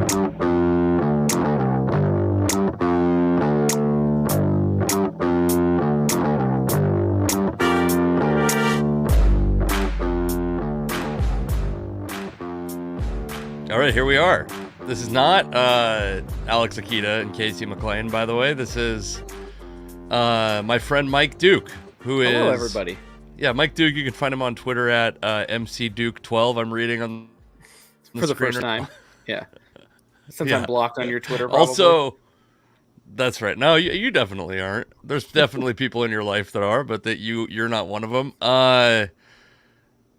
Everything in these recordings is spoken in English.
All right, here we are. This is not Alex Akita and Casey McLean, by the way. This is my friend Mike Duke, who is... Hello, everybody. Yeah, Mike Duke. You can find him on Twitter at MCDuke12. I'm reading on for the first time. Yeah. Since I'm blocked on your Twitter, probably. Also, that's right. No, you definitely aren't. There's definitely people in your life that are, but that you're not one of them.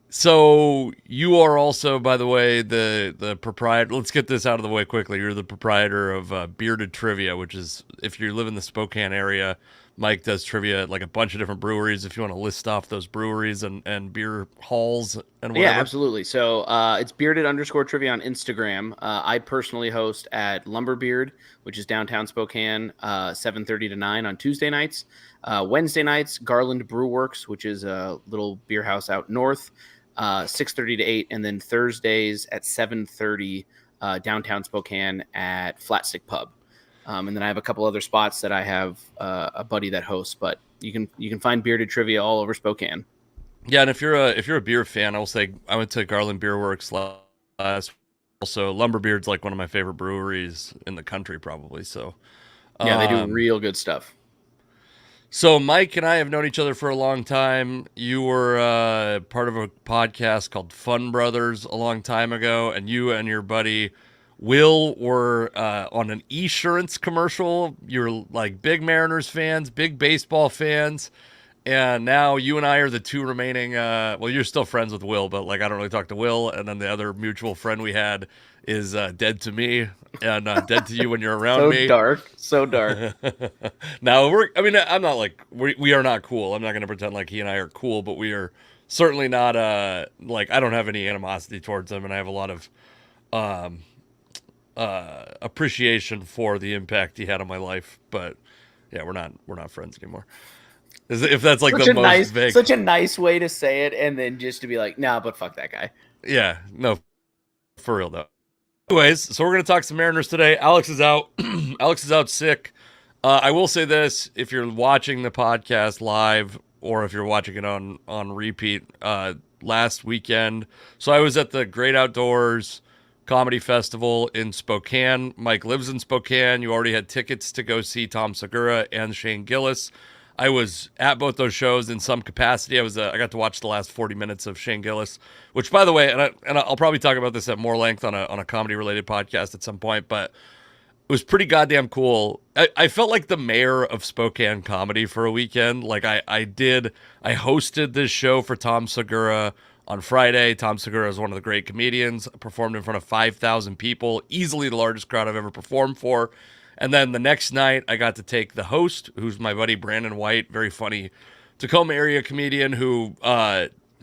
So you are also, by the way, the proprietor. Let's get this out of the way quickly. You're the proprietor of Bearded Trivia, which is, if you live in the Spokane area, Mike does trivia at like a bunch of different breweries. If you want to list off those breweries and beer halls and whatever. Yeah, absolutely. So it's bearded_trivia on Instagram. I personally host at Lumberbeard, which is downtown Spokane, 7:30 to 9 on Tuesday nights. Wednesday nights, Garland Brewworks, which is a little beer house out north, 6:30 to 8. And then Thursdays at 7:30 downtown Spokane at Flat Stick Pub. And then I have a couple other spots that I have a buddy that hosts, but you can find Bearded Trivia all over Spokane. Yeah, and if you're a beer fan, I will say I went to Garland Beer Works last. Also, Lumberbeard's like one of my favorite breweries in the country, probably. So yeah, they do real good stuff. So Mike and I have known each other for a long time. You were part of a podcast called Fun Brothers a long time ago, and you and your buddy Will were on an Esurance commercial. You're like big Mariners fans, big baseball fans, and now you and I are the two remaining. Well, you're still friends with Will, but like I don't really talk to Will. And then the other mutual friend we had is dead to me and dead to you when you're around me. So dark. Now I'm not like we are not cool. I'm not going to pretend like he and I are cool, but we are certainly not. Like I don't have any animosity towards him, and I have a lot of appreciation for the impact he had on my life, but yeah, we're not friends anymore. If that's like such the most vague, such a nice way to say it, and then just to be like, nah, but fuck that guy. Yeah, no, for real though. Anyways, so we're gonna talk some Mariners today. Alex is out. Alex is out sick. I will say this: if you're watching the podcast live, or if you're watching it on repeat, last weekend, so I was at the Great Outdoors Comedy Festival in Spokane. Mike lives in Spokane. You already had tickets to go see Tom Segura and Shane Gillis. I was at both those shows in some capacity. I got to watch the last 40 minutes of Shane Gillis, which, by the way, and I'll probably talk about this at more length on a comedy related podcast at some point, but it was pretty goddamn cool. I felt like the mayor of Spokane comedy for a weekend. Like I hosted this show for Tom Segura on Friday. Tom Segura is one of the great comedians, performed in front of 5,000 people, easily the largest crowd I've ever performed for. And then the next night, I got to take the host, who's my buddy Brandon White, very funny Tacoma area comedian, who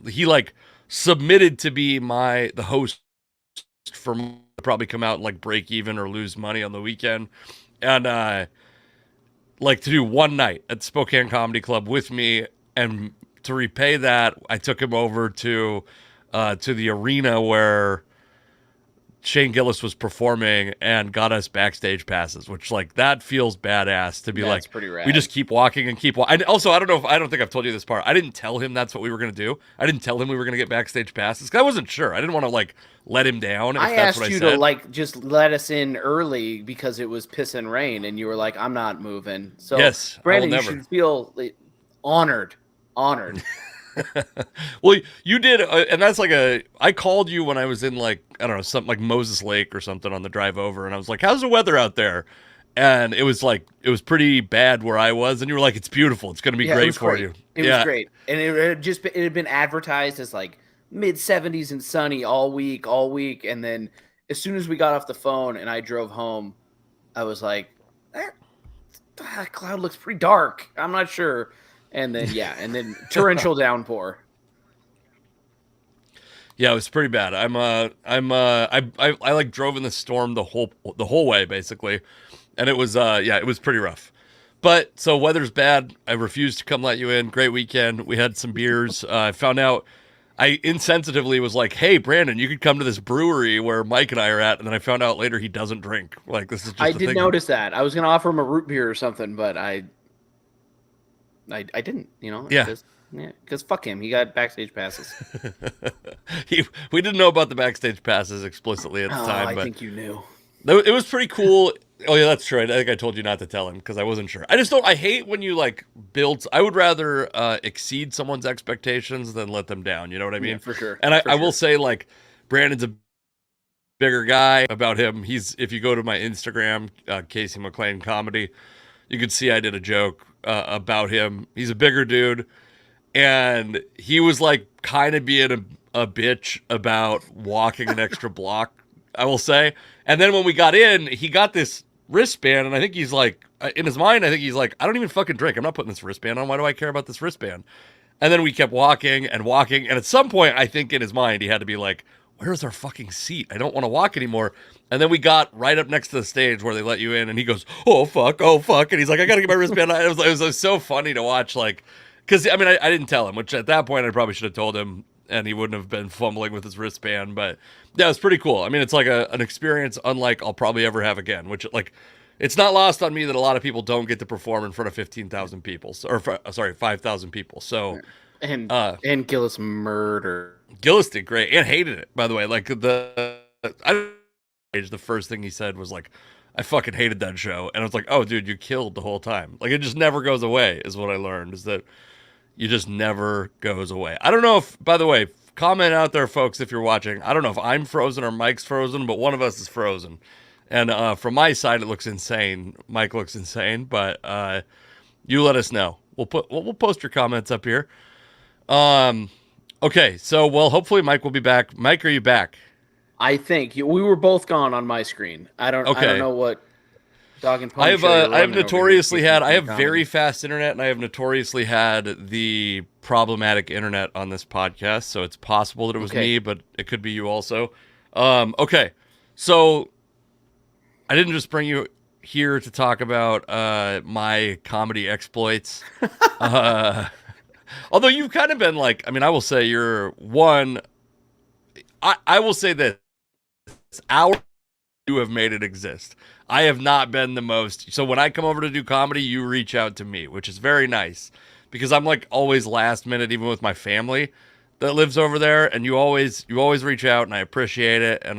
he like submitted to be the host for probably come out and like break even or lose money on the weekend, and like to do one night at Spokane Comedy Club with me. And to repay that, I took him over to the arena where Shane Gillis was performing and got us backstage passes, which like that feels badass to be like, pretty rad. We just keep walking and keep walking. Also, I don't think I've told you this part. I didn't tell him that's what we were going to do. I didn't tell him we were going to get backstage passes because I wasn't sure. I didn't want to like let him down. I asked you to like just let us in early because it was piss and rain, and you were like, I'm not moving. So yes, Brandon, you should feel honored. Well, you did, and that's like I called you when I was in like, I don't know, something like Moses Lake or something on the drive over, and I was like, how's the weather out there? And it was pretty bad where I was, and you were like, it's beautiful, it's going to be great for you. It was great. And it had been advertised as like mid-70s and sunny all week. And then as soon as we got off the phone and I drove home, I was like, that cloud looks pretty dark. I'm not sure. And then torrential downpour. Yeah, it was pretty bad. I like drove in the storm the whole way basically, and it was it was pretty rough. But so weather's bad. I refused to come let you in. Great weekend. We had some beers. I found out I insensitively was like, "Hey, Brandon, you could come to this brewery where Mike and I are at," and then I found out later he doesn't drink. Like, this is just I a did thing. notice that. I was gonna offer him a root beer or something, but I didn't. Yeah. Because fuck him. He got backstage passes. We didn't know about the backstage passes explicitly at the time, I but think you knew. it was pretty cool. Oh yeah, that's true. I think I told you not to tell him because I wasn't sure. I just don't. I hate when you like build. I would rather exceed someone's expectations than let them down. You know what I mean? Yeah, for sure. And I will say, like, Brandon's a bigger guy. About him, if you go to my Instagram, Casey McLean Comedy, you can see I did a joke about him. He's a bigger dude, and he was like kind of being a bitch about walking an extra block, I will say. And then when we got in, he got this wristband, and I think he's like, in his mind, I think he's like, I don't even fucking drink. I'm not putting this wristband on. Why do I care about this wristband? And then we kept walking and walking, and at some point, I think in his mind, he had to be like, where's our fucking seat? I don't want to walk anymore. And then we got right up next to the stage where they let you in, and he goes, oh, fuck. And he's like, I got to get my wristband on. It was so funny to watch, like, because, I mean, I didn't tell him, which at that point, I probably should have told him, and he wouldn't have been fumbling with his wristband. But yeah, it's pretty cool. I mean, it's like an experience unlike I'll probably ever have again, which, like, it's not lost on me that a lot of people don't get to perform in front of 15,000 people, or 5,000 people. So, and Gillis murdered. Gillis did great and hated it, by the way. Like, the first thing he said was like, I fucking hated that show. And I was like, oh, dude, you killed the whole time. Like, it just never goes away, is what I learned, is that you just never goes away. I don't know if, by the way, comment out there, folks, if you're watching. I don't know if I'm frozen or Mike's frozen, but one of us is frozen. And from my side, it looks insane. Mike looks insane, but you let us know. We'll post your comments up here. Okay, so, well, hopefully Mike will be back. Mike, are you back? I think we were both gone on my screen. I don't know what dog and pony I have notoriously had. I have very fast internet, and I have notoriously had the problematic internet on this podcast. So it's possible that it was me, but it could be you also. Okay, so I didn't just bring you here to talk about my comedy exploits. Although you've kind of been like, I mean, I will say you're one. I will say this. You have made it exist. I have not been the most. So when I come over to do comedy, you reach out to me, which is very nice because I'm like always last minute, even with my family that lives over there. And you always reach out, and I appreciate it. And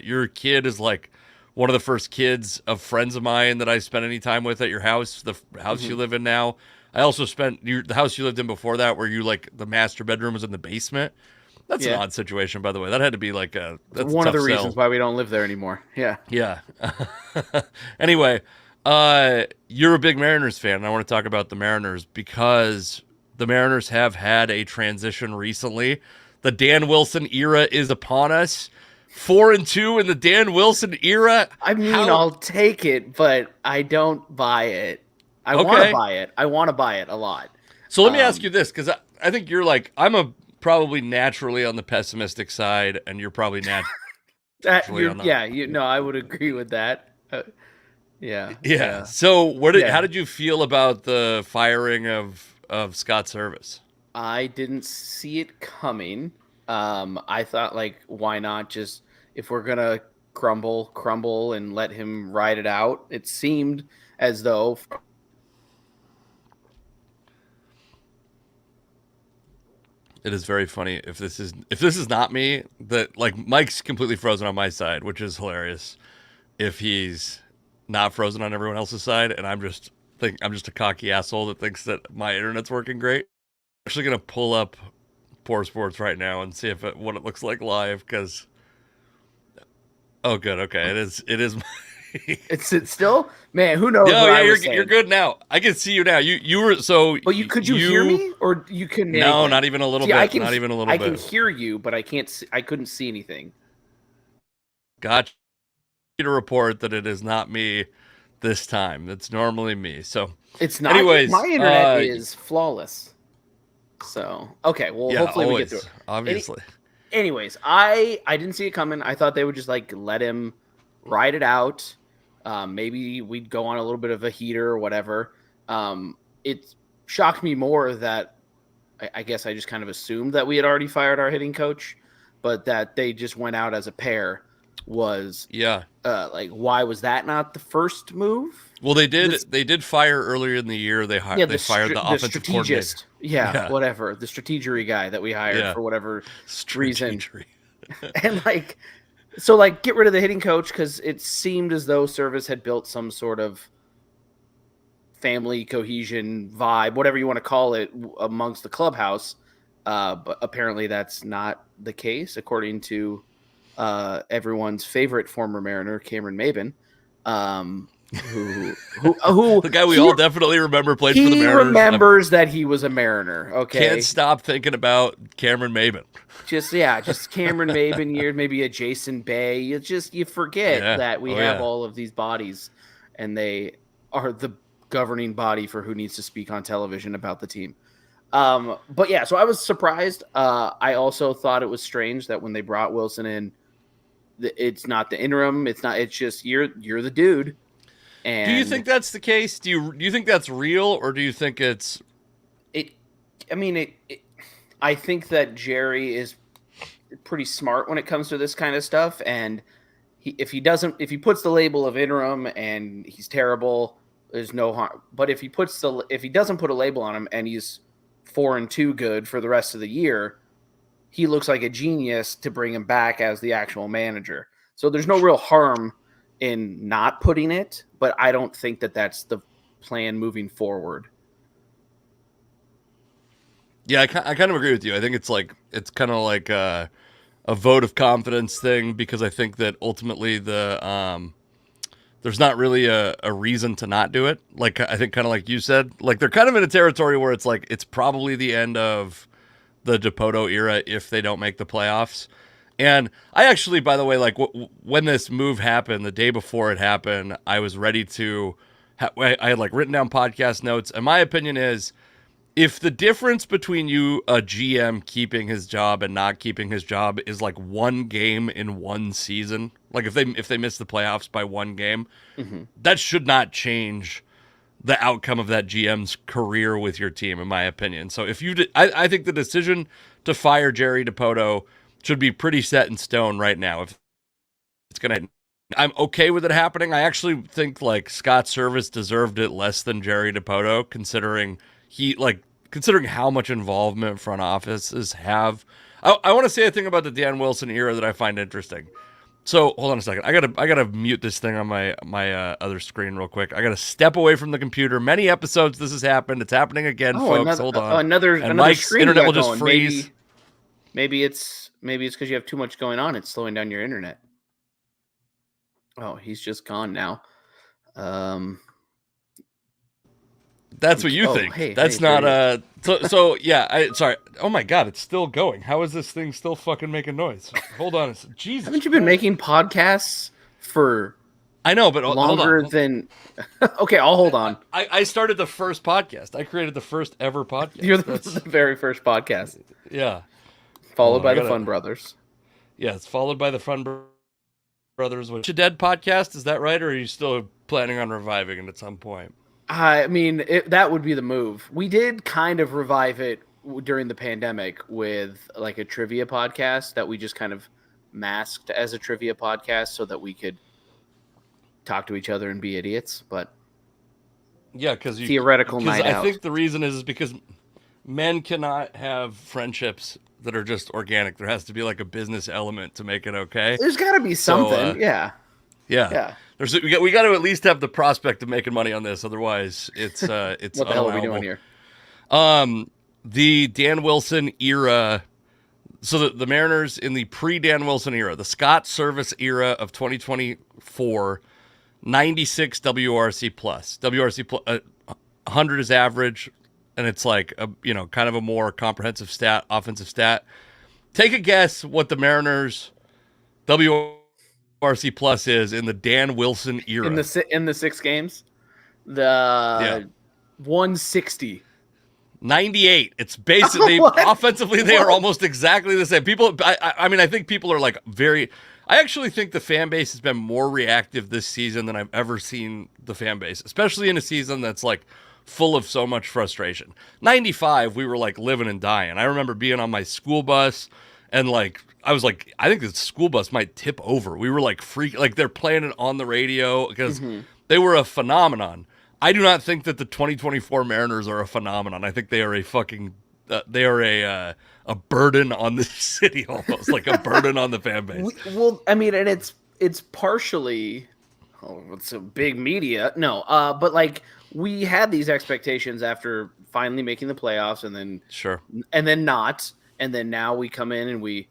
your kid is like one of the first kids of friends of mine that I spent any time with at your house, the house you live in now. I also spent the house you lived in before that, where you like the master bedroom was in the basement. That's an odd situation, by the way. That had to be like that's one a of the tough reasons sell. why we don't live there anymore. Yeah. Yeah. Anyway, you're a big Mariners fan, and I want to talk about the Mariners because the Mariners have had a transition recently. The Dan Wilson era is upon us. 4-2 in the Dan Wilson era. I mean, I'll take it, but I don't buy it. I want to buy it. I want to buy it a lot. So let me ask you this, because I think you're like, I'm probably naturally on the pessimistic side, and you're probably naturally I would agree with that. Yeah. So how did you feel about the firing of Scott Service? I didn't see it coming. I thought, like, why not just, if we're gonna crumble and let him ride it out? It seemed as though. It is very funny if this is not me, that like Mike's completely frozen on my side, which is hilarious. If he's not frozen on everyone else's side, and I'm just a cocky asshole that thinks that my internet's working great. I'm actually gonna pull up Poor Sports right now and see what it looks like live, because good, okay, it is. It's still, man. Who knows? You're good now. I can see you now. You were so. But could you hear me, or you couldn't? Hear no, anything? Not even a little bit. Not even a little bit. I can hear you, but I can't. I couldn't see anything. Got you to report that it is not me this time. It's normally me. So it's not. Anyways, my internet is flawless. So okay, well, hopefully we get through it. Obviously. Anyways, I didn't see it coming. I thought they would just like let him ride it out. Maybe we'd go on a little bit of a heater or whatever. It shocked me more that I guess I just kind of assumed that we had already fired our hitting coach, but that they just went out as a pair was like, why was that not the first move? Well, they did fire earlier in the year. They fired the offensive coordinator. Yeah, whatever. The strategery guy that we hired for whatever reason. And like, so like, get rid of the hitting coach because it seemed as though Service had built some sort of family cohesion vibe, whatever you want to call it, amongst the clubhouse. But apparently that's not the case, according to everyone's favorite former Mariner, Cameron Maben, who the guy we all definitely remember played for the Mariners. He remembers that he was a Mariner. Okay, can't stop thinking about Cameron Maben. Just Cameron Maben years, maybe a Jason Bay. You forget that we have all of these bodies, and they are the governing body for who needs to speak on television about the team. But yeah, so I was surprised. I also thought it was strange that when they brought Wilson in, it's not the interim. It's just you're the dude. And do you think that's the case? Do you think that's real, or do you think it's it? I mean, I think that Jerry is pretty smart when it comes to this kind of stuff, and if he puts the label of interim and he's terrible, there's no harm. But if he doesn't put a label on him and he's 4-2 good for the rest of the year, he looks like a genius to bring him back as the actual manager. So there's no real harm in not putting it, but I don't think that that's the plan moving forward. Yeah, I kind of agree with you. I think it's kind of like a vote of confidence thing, because I think that ultimately there's not really a reason to not do it. Like, I think kind of like you said, like they're kind of in a territory where it's like it's probably the end of the DePoto era if they don't make the playoffs. And I actually, by the way, like when this move happened, the day before it happened, I was ready to. I had like written down podcast notes, and my opinion is, if the difference between a GM keeping his job and not keeping his job is like one game in one season, like if they miss the playoffs by one game, that should not change the outcome of that GM's career with your team, in my opinion. So I think the decision to fire Jerry DePoto should be pretty set in stone right now. If it's gonna, I'm okay with it happening. I actually think like Scott Service deserved it less than Jerry DePoto, considering how much involvement front offices have. I want to say a thing about the Dan Wilson era that I find interesting. So hold on a second. I gotta mute this thing on my other screen real quick. I gotta step away from the computer. Many episodes this has happened. It's happening again, folks. Hold on. Another Mike's screen internet will going. just freeze. Maybe it's because you have too much going on. It's slowing down your internet. Oh, he's just gone now. That's what you think. That's not so yeah, sorry. Oh my god, it's still going. How is this thing still fucking making noise? Hold on. Jesus. Haven't you been making podcasts for I know, but longer than okay, I'll hold on. I started the first podcast. I created the first ever podcast. You're the very first podcast. Yeah. Followed by the Fun Brothers. Yeah, it's followed by the Fun Brothers. Which a dead podcast, is that right? Or are you still planning on reviving it at some point? I mean, that would be the move. We did kind of revive it during the pandemic with like a trivia podcast that we just kind of masked as a trivia podcast so that we could talk to each other and be idiots. But yeah, because theoretical night out. I think the reason is because men cannot have friendships that are just organic. There has to be like a business element to make it okay. There's got to be something. So, yeah. We got to at least have the prospect of making money on this. Otherwise, it's what the hell are we doing here? The Dan Wilson era. So the Mariners in the pre-Dan Wilson era, the Scott Service era of 2024, 96 WRC plus. WRC plus 100 is average, and it's like a kind of a more comprehensive stat, offensive stat. Take a guess what the Mariners WRC plus is in the Dan Wilson era. In the 6 games, the 160. 98. It's basically offensively they are almost exactly the same. People, I mean, I think people are like very. I actually think the fan base has been more reactive this season than I've ever seen the fan base, especially in a season that's like full of so much frustration. 95, we were like living and dying. I remember being on my school bus and like I was like, I think the school bus might tip over. We were like like they're playing it on the radio because they were a phenomenon. I do not think that the 2024 Mariners are a phenomenon. I think they are a fucking they are a burden on the city, almost like a burden on the fan base. Well, I mean, and it's partially, it's a big media. No, but like we had these expectations after finally making the playoffs, and then and then not, and then now we come in and we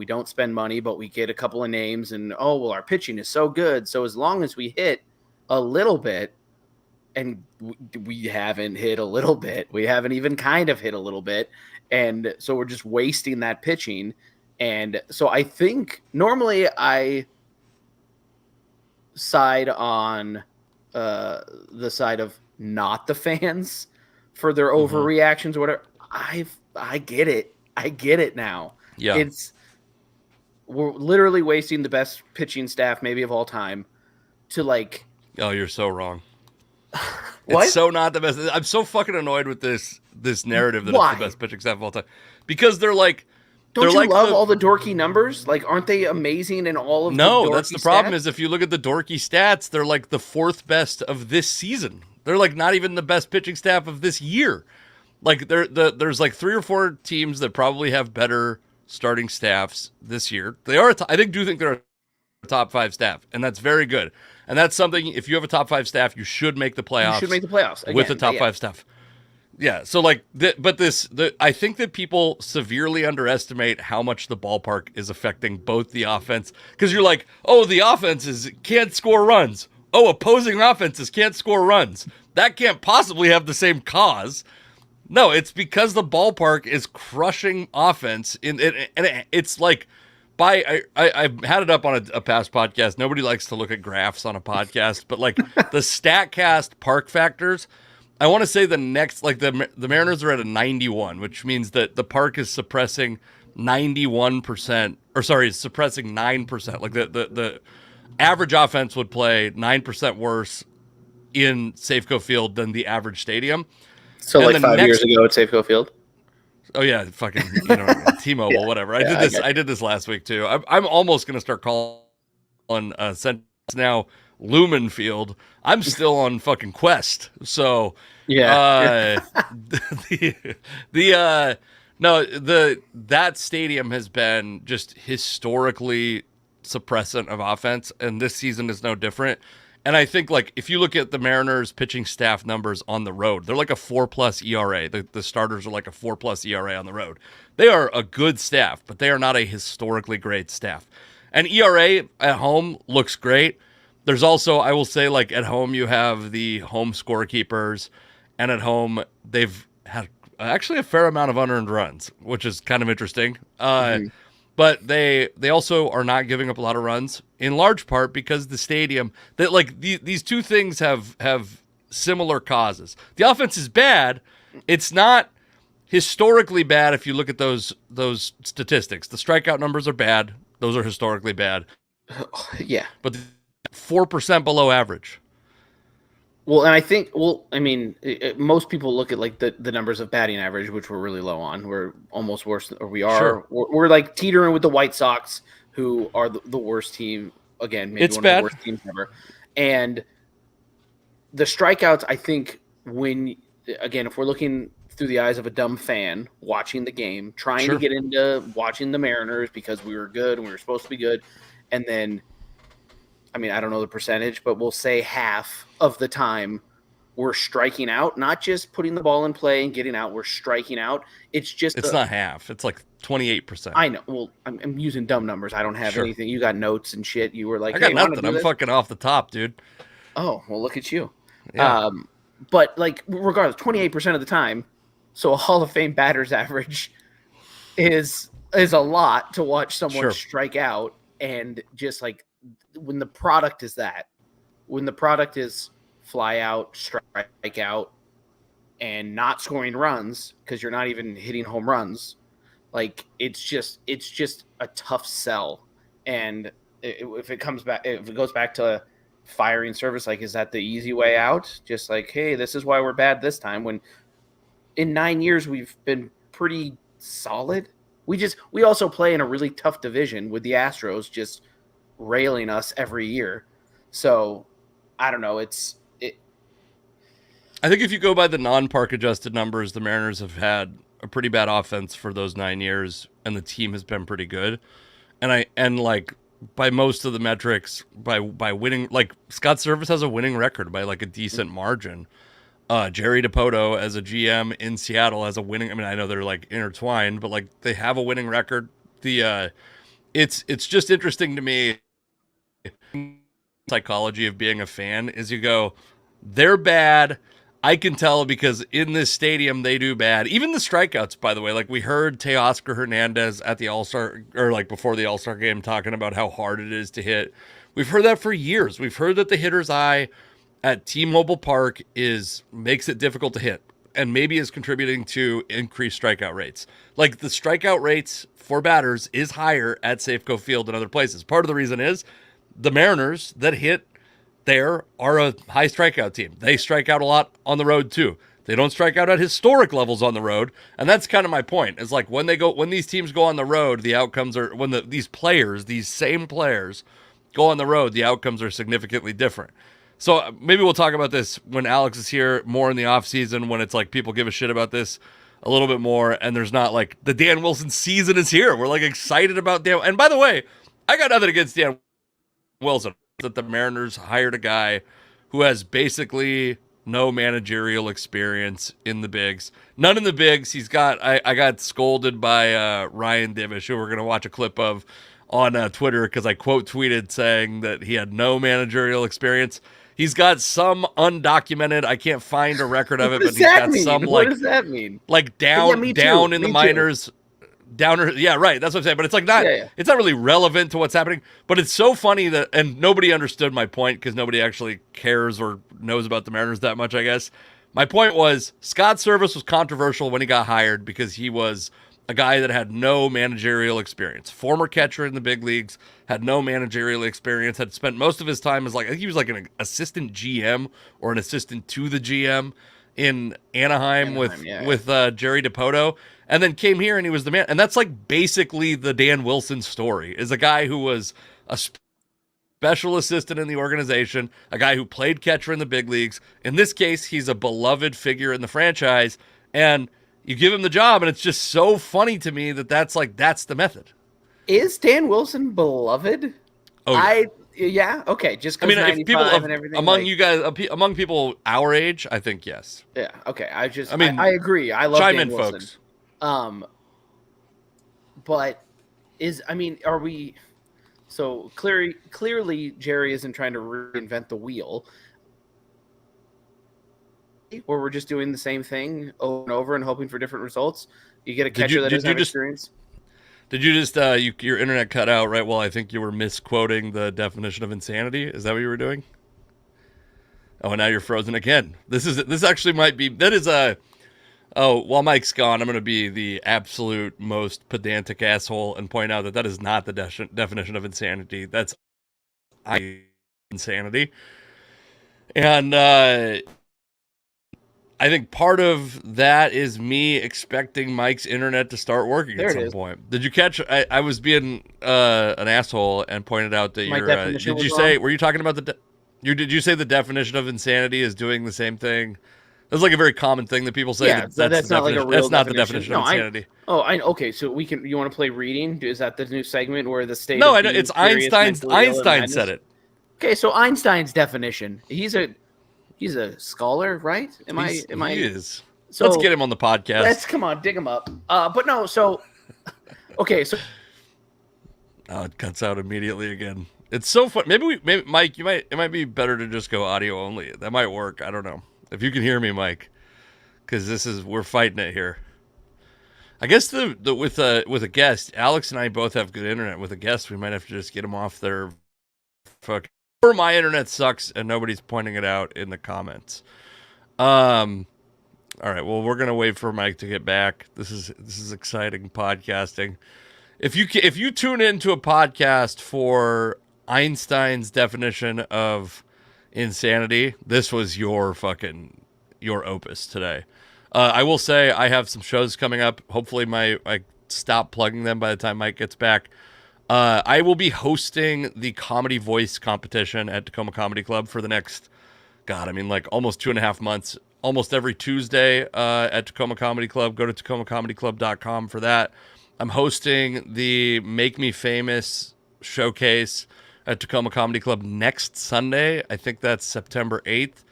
don't spend money, but we get a couple of names, and our pitching is so good. So as long as we hit a little bit. And we haven't hit a little bit. We haven't even kind of hit a little bit. And so we're just wasting that pitching. And so I think normally I side on the side of not the fans for their overreactions or whatever. I get it. I get it now. Yeah. We're literally wasting the best pitching staff maybe of all time to like. Oh, you're so wrong. What? It's so not the best. I'm so fucking annoyed with this narrative that Why? it's the best pitching staff of all time. Because they're like, don't you love all the dorky numbers? Like, aren't they amazing in all of the dorky that's the problem stats? is if you look at the dorky stats, they're like the fourth best of this season. They're like not even the best pitching staff of this year. Like there's like 3 or 4 teams that probably have better starting staffs this year. They are, I do think they're a top 5 staff, and that's very good. And that's something, if you have a top 5 staff, you should make the playoffs. You should make the playoffs again, with the top 5 staff. Yeah, so like, I think that people severely underestimate how much the ballpark is affecting both the offense. Because you're like, the offenses can't score runs. Opposing offenses can't score runs. That can't possibly have the same cause. No, it's because the ballpark is crushing offense. And it's like, I've had it up on a past podcast. Nobody likes to look at graphs on a podcast, but like the StatCast park factors, I want to say the Mariners are at a 91, which means that the park is suppressing 91%, or sorry, it's suppressing 9%. Like the average offense would play 9% worse in Safeco Field than the average stadium. So and like 5 years ago at Safeco Field? Oh yeah, fucking T-Mobile, whatever. I did this last week too. I'm almost gonna start calling now Lumen Field. I'm still on fucking Quest. So that stadium has been just historically suppressant of offense, and this season is no different. And I think, like, if you look at the Mariners pitching staff numbers on the road, they're like a 4+ ERA. The starters are like a 4+ ERA on the road. They are a good staff, but they are not a historically great staff. And ERA at home looks great. There's also, I will say, like, at home you have the home scorekeepers, and at home they've had actually a fair amount of unearned runs, which is kind of interesting. But they also are not giving up a lot of runs, in large part because the stadium, that like these two things have similar causes. The offense is bad. It's not historically bad if you look at those statistics. The strikeout numbers are bad. Those are historically bad. Yeah. But 4% below average. Well, and I think, most people look at like the numbers of batting average, which we're really low on. We're almost worse, or we are. Sure. We're like teetering with the White Sox, who are the worst team. Again, maybe it's one bad. of the worst teams ever. And the strikeouts, I think, if we're looking through the eyes of a dumb fan watching the game, trying to get into watching the Mariners because we were good and we were supposed to be good, and then, I don't know the percentage, but we'll say half of the time we're striking out, not just putting the ball in play and getting out. We're striking out. It's not half. It's like 28%. I know. Well, I'm using dumb numbers. I don't have anything. You got notes and shit. You were like, I got nothing. I'm fucking off the top, dude. Oh, well, look at you. Yeah. But like, regardless, 28% of the time, so a Hall of Fame batter's average is a lot to watch someone strike out, and just like, when the product is fly out, strike out, and not scoring runs because you're not even hitting home runs, like it's just a tough sell. And if it goes back to firing Service. Like, is that the easy way out? Just like, hey, this is why we're bad this time. When in 9 years we've been pretty solid. We also play in a really tough division with the Astros just railing us every year. So I don't know. I think if you go by the non-park adjusted numbers, the Mariners have had a pretty bad offense for those 9 years, and the team has been pretty good. And like by most of the metrics, by winning, like Scott Service has a winning record by like a decent margin. Jerry Dipoto as a GM in Seattle has a winning. I mean, I know they're like intertwined, but like they have a winning record. It's just interesting to me. Psychology of being a fan is you go, they're bad. I can tell because in this stadium they do bad. Even the strikeouts, by the way, like we heard Teoscar Hernandez at the All-Star or like before the All-Star game talking about how hard it is to hit. We've heard that for years. We've heard that the hitter's eye at T-Mobile Park makes it difficult to hit and maybe is contributing to increased strikeout rates. Like the strikeout rates for batters is higher at Safeco Field than other places. Part of the reason is the Mariners that hit there are a high strikeout team. They strike out a lot on the road too. They don't strike out at historic levels on the road, and that's kind of my point. It's like when these teams go on the road, the outcomes are these same players go on the road, the outcomes are significantly different. So maybe we'll talk about this when Alex is here more in the offseason, when it's like people give a shit about this a little bit more, and there's not like the Dan Wilson season is here. We're like excited about Dan. And by the way, I got nothing against Dan Wilson. That the Mariners hired a guy who has basically no managerial experience in the bigs. None in the bigs. I got scolded by Ryan Divish, who we're going to watch a clip of on Twitter because I quote tweeted saying that he had no managerial experience. He's got some undocumented, I can't find a record of it, but he's got some what does that mean? Like down in the minors. Downer, yeah, right. That's what I'm saying. But it's like it's not really relevant to what's happening. But it's so funny that, and nobody understood my point because nobody actually cares or knows about the Mariners that much, I guess. My point was Scott Service was controversial when he got hired because he was a guy that had no managerial experience. Former catcher in the big leagues, had no managerial experience, had spent most of his time as I think he was like an assistant GM or an assistant to the GM in Anaheim with Jerry Dipoto. And then came here and he was the man. And that's like basically the Dan Wilson story, is a guy who was a special assistant in the organization, a guy who played catcher in the big leagues. In this case, he's a beloved figure in the franchise. And you give him the job, and it's just so funny to me that's the method. Is Dan Wilson beloved? Oh, yeah. Okay. Just because if people and everything among you guys, among people our age, I think yes. Yeah. Okay. I agree. I love chime Dan in, Wilson. folks. But are we? So clearly, Jerry isn't trying to reinvent the wheel. Or we're just doing the same thing over and over and hoping for different results. You get a catcher that doesn't have experience. Did you just your internet cut out right while I think you were misquoting the definition of insanity? Is that what you were doing? Oh, now you're frozen again. This actually might be while Mike's gone, I'm going to be the absolute most pedantic asshole and point out that is not the definition of insanity. That's insanity. And I think part of that is me expecting Mike's internet to start working at some point. Did you catch? I was being an asshole and pointed out that did you say? Were you talking about did you say the definition of insanity is doing the same thing? That's like a very common thing that people say. Yeah, that's not like a real That's not the definition of insanity. Okay. So you want to play reading? Is that the new segment where the state? No, I know it's Einstein said it. Okay, so Einstein's definition. He's a scholar, right? He is. So let's get him on the podcast. Come on, dig him up. But no, so okay, so it cuts out immediately again. It's so fun. Maybe Mike, it might be better to just go audio only. That might work. I don't know. If you can hear me, Mike, because we're fighting it here. I guess with a guest, Alex and I both have good internet. With a guest, we might have to just get them off their fuck. Or my internet sucks and nobody's pointing it out in the comments. All right. Well, we're gonna wait for Mike to get back. This is exciting podcasting. If you tune into a podcast for Einstein's definition of insanity, this was your opus today. I will say I have some shows coming up. Hopefully I stop plugging them by the time Mike gets back. I will be hosting the comedy voice competition at Tacoma Comedy Club for the next, like almost 2.5 months. Almost every Tuesday at Tacoma Comedy Club. Go to tacomacomedyclub.com for that. I'm hosting the Make Me Famous showcase at Tacoma Comedy Club next Sunday. I think that's September 8th.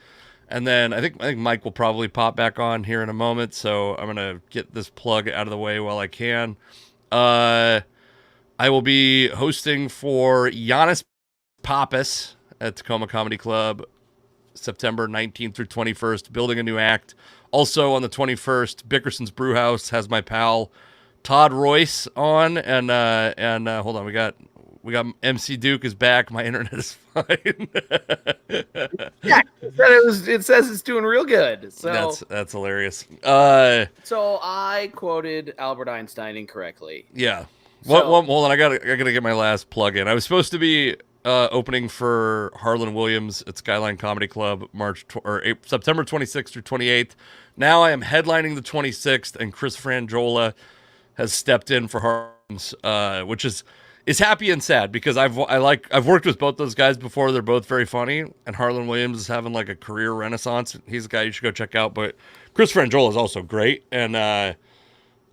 And then I think Mike will probably pop back on here in a moment, so I'm going to get this plug out of the way while I can. I will be hosting for Giannis Pappas at Tacoma Comedy Club September 19th through 21st, building a new act. Also on the 21st, Bickerson's Brewhouse has my pal Todd Royce on, and hold on, we got MC Duke is back. My internet is fine. Yeah, it says it's doing real good. So that's hilarious. So I quoted Albert Einstein incorrectly. Yeah. Hold on, I gotta get my last plug in. I was supposed to be opening for Harlan Williams at Skyline Comedy Club September 26th through 28th. Now I am headlining the 26th, and Chris Frangiola has stepped in for Harlan's, which is happy and sad because I've worked with both those guys before. They're both very funny, and Harlan Williams is having like a career renaissance. He's a guy you should go check out. But Chris Frangiola is also great, and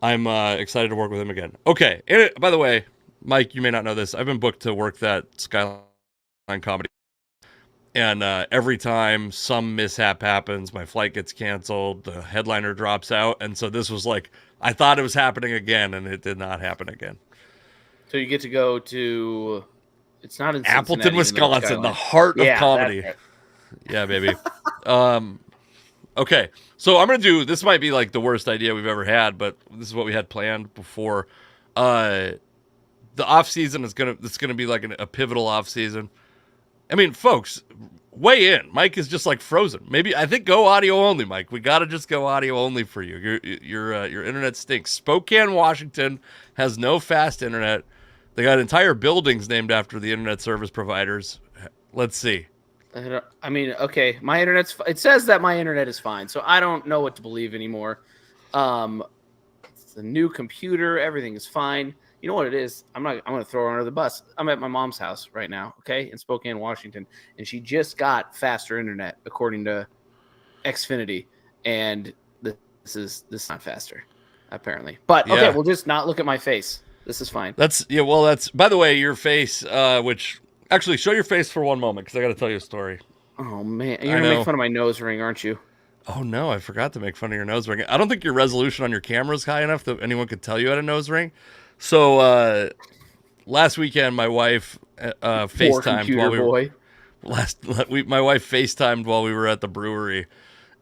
I'm excited to work with him again. Okay, and by the way, Mike, you may not know this. I've been booked to work that Skyline Comedy, and every time some mishap happens, my flight gets canceled, the headliner drops out, and so this was like I thought it was happening again, and it did not happen again. So you get to go to, it's not in Appleton, Wisconsin, the heart of comedy. Right. Yeah, baby. Okay, so I'm going to do, this might be like the worst idea we've ever had, but this is what we had planned before. The off season it's going to be like a pivotal off season. I mean, folks, weigh in. Mike is just like frozen. Maybe, I think go audio only, Mike. We got to just go audio only for you. Your internet stinks. Spokane, Washington has no fast internet. They got entire buildings named after the internet service providers. Let's see. I mean, okay, it says that my internet is fine, so I don't know what to believe anymore. It's a new computer, everything is fine. You know what it is? I'm going to throw her under the bus. I'm at my mom's house right now, okay, in Spokane, Washington, and she just got faster internet according to Xfinity, and this is not faster, apparently. But okay, we'll just not look at my face. This is fine. That's by the way, your face, which actually show your face for one moment because I got to tell you a story. Oh man, you're gonna make fun of my nose ring, aren't you? Oh no, I forgot to make fun of your nose ring. I don't think your resolution on your camera is high enough that anyone could tell you had a nose ring. So last weekend, my wife FaceTimed my wife FaceTimed while we were at the brewery,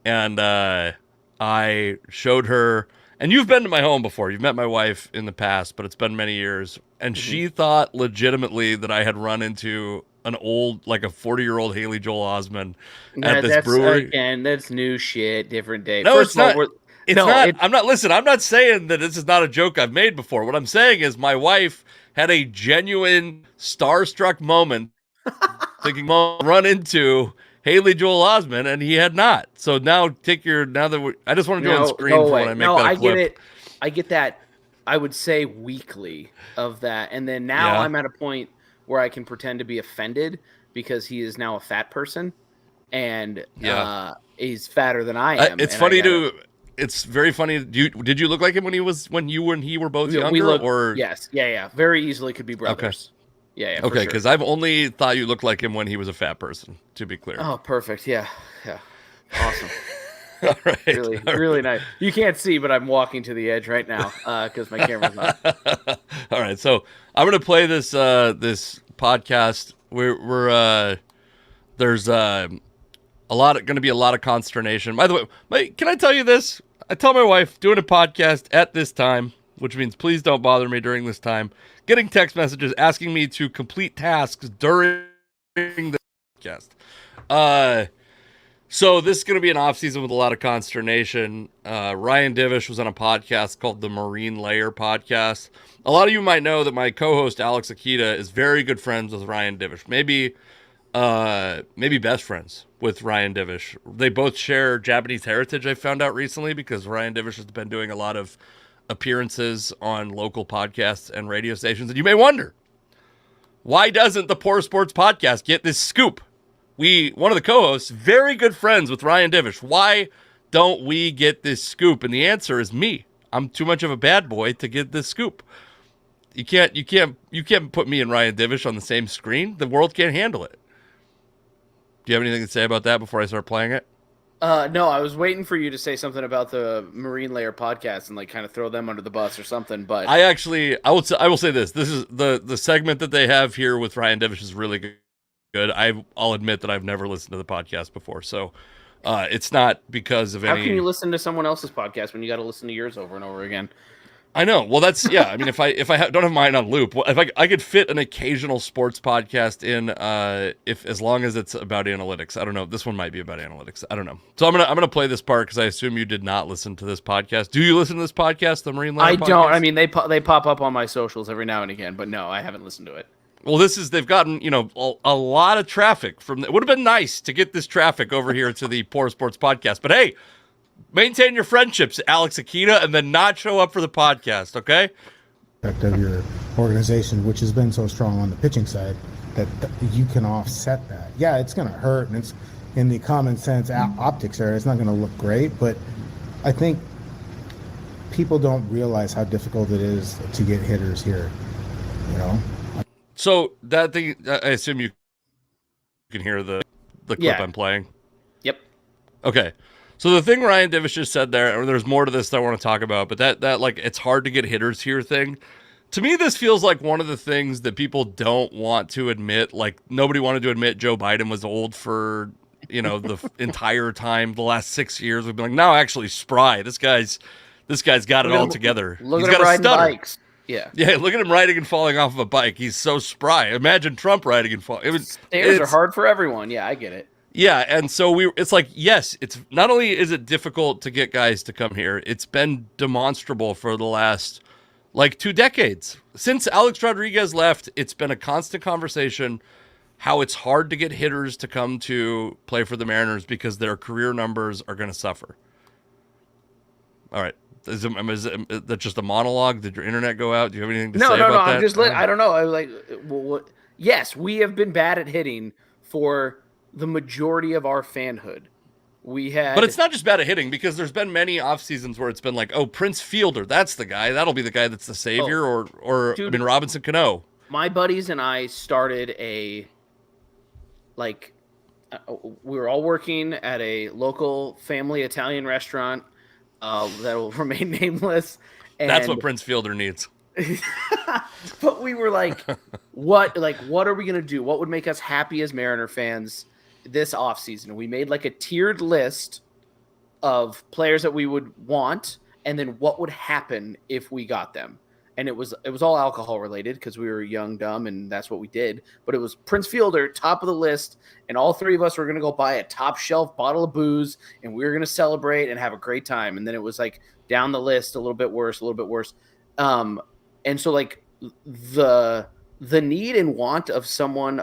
and I showed her. And you've been to my home before. You've met my wife in the past, but it's been many years. And she thought legitimately that I had run into an old, like a 40-year-old Haley Joel Osment at this brewery. Again, that's new shit, different day. No, it's not. I'm not saying that this is not a joke I've made before. What I'm saying is my wife had a genuine starstruck moment thinking, well, run into Haley Joel Osment, and he had not. So now I just want to do it on screen for when I make that clip. I get that. I would say weekly of that, and then now I'm at a point where I can pretend to be offended because he is now a fat person, and he's fatter than I am. It's funny It's very funny. Did you look like him when you and he were both younger? Yes, yeah, very easily could be brothers. Okay. Yeah. Okay, because I've only thought you looked like him when he was a fat person. To be clear. Oh, perfect. Yeah. Awesome. All right. Really nice. You can't see, but I'm walking to the edge right now because my camera's on. All right, so I'm gonna play this this podcast. There's going to be a lot of consternation. By the way, can I tell you this? I tell my wife doing a podcast at this time, which means please don't bother me during this time. Getting text messages asking me to complete tasks during the podcast. So this is going to be an off season with a lot of consternation. Ryan Divish was on a podcast called the Marine Layer Podcast. A lot of you might know that my co-host Alex Akita is very good friends with Ryan Divish. Maybe maybe best friends with Ryan Divish. They both share Japanese heritage, I found out recently, because Ryan Divish has been doing a lot of appearances on local podcasts and radio stations. And you may wonder, why doesn't the Poor Sports Podcast get this scoop? One of the co-hosts, very good friends with Ryan Divish. Why don't we get this scoop? And the answer is me. I'm too much of a bad boy to get this scoop. You can't put me and Ryan Divish on the same screen. The world can't handle it. Do you have anything to say about that before I start playing it? No, I was waiting for you to say something about the Marine Layer podcast and like kind of throw them under the bus or something. But I will say this. This is the segment that they have here with Ryan Divish is really good. I'll admit that I've never listened to the podcast before, so it's not because of any. How can you listen to someone else's podcast when you got to listen to yours over and over again? I know. Well, that's yeah. I mean, if I don't have mine on loop, if I could fit an occasional sports podcast in, as long as it's about analytics. I don't know. This one might be about analytics. I don't know. So I'm gonna play this part because I assume you did not listen to this podcast. Do you listen to this podcast, the Marine Layer podcast? I don't. I mean, they pop up on my socials every now and again, but no, I haven't listened to it. Well, they've gotten a lot of traffic from. It would have been nice to get this traffic over here to the Poor Sports Podcast, but hey. Maintain your friendships, Alex Akita, and then not show up for the podcast, okay? Of your organization, which has been so strong on the pitching side, that you can offset that. Yeah, it's going to hurt, and it's in the common sense optics area. It's not going to look great, but I think people don't realize how difficult it is to get hitters here. So that thing, I assume you can hear the clip I'm playing. Yep. Okay. So the thing Ryan Divish just said there, and there's more to this that I want to talk about, but that like it's hard to get hitters here thing. To me, this feels like one of the things that people don't want to admit. Like nobody wanted to admit Joe Biden was old for the entire time, the last 6 years. We've been like, no, actually, Spry. This guy's got it all together. He's got a stutter. Bikes. Yeah. Look at him riding and falling off of a bike. He's so spry. Imagine Trump riding and falling. Stairs are hard for everyone. Yeah, I get it. Yeah, and so it's like, yes, it's not only is it difficult to get guys to come here, it's been demonstrable for the last, 2 decades. Since Alex Rodriguez left, it's been a constant conversation how it's hard to get hitters to come to play for the Mariners because their career numbers are going to suffer. All right. Is that just a monologue? Did your internet go out? Do you have anything to say about that? No. I'm just I don't know. I was yes, we have been bad at hitting for the majority of our fanhood. But it's not just bad at hitting because there's been many off seasons where it's been like, oh, Prince Fielder, that's the guy. That'll be the guy that's the savior. Dude, Robinson Cano. My buddies and I started we were all working at a local family Italian restaurant that will remain nameless. And that's what Prince Fielder needs. But we were like, what are we going to do? What would make us happy as Mariner fans this offseason? We made a tiered list of players that we would want and then what would happen if we got them. And it was all alcohol related because we were young, dumb, and that's what we did. But it was Prince Fielder, top of the list, and all three of us were going to go buy a top shelf bottle of booze, and we were going to celebrate and have a great time. And then it was down the list, a little bit worse. And so the need and want of someone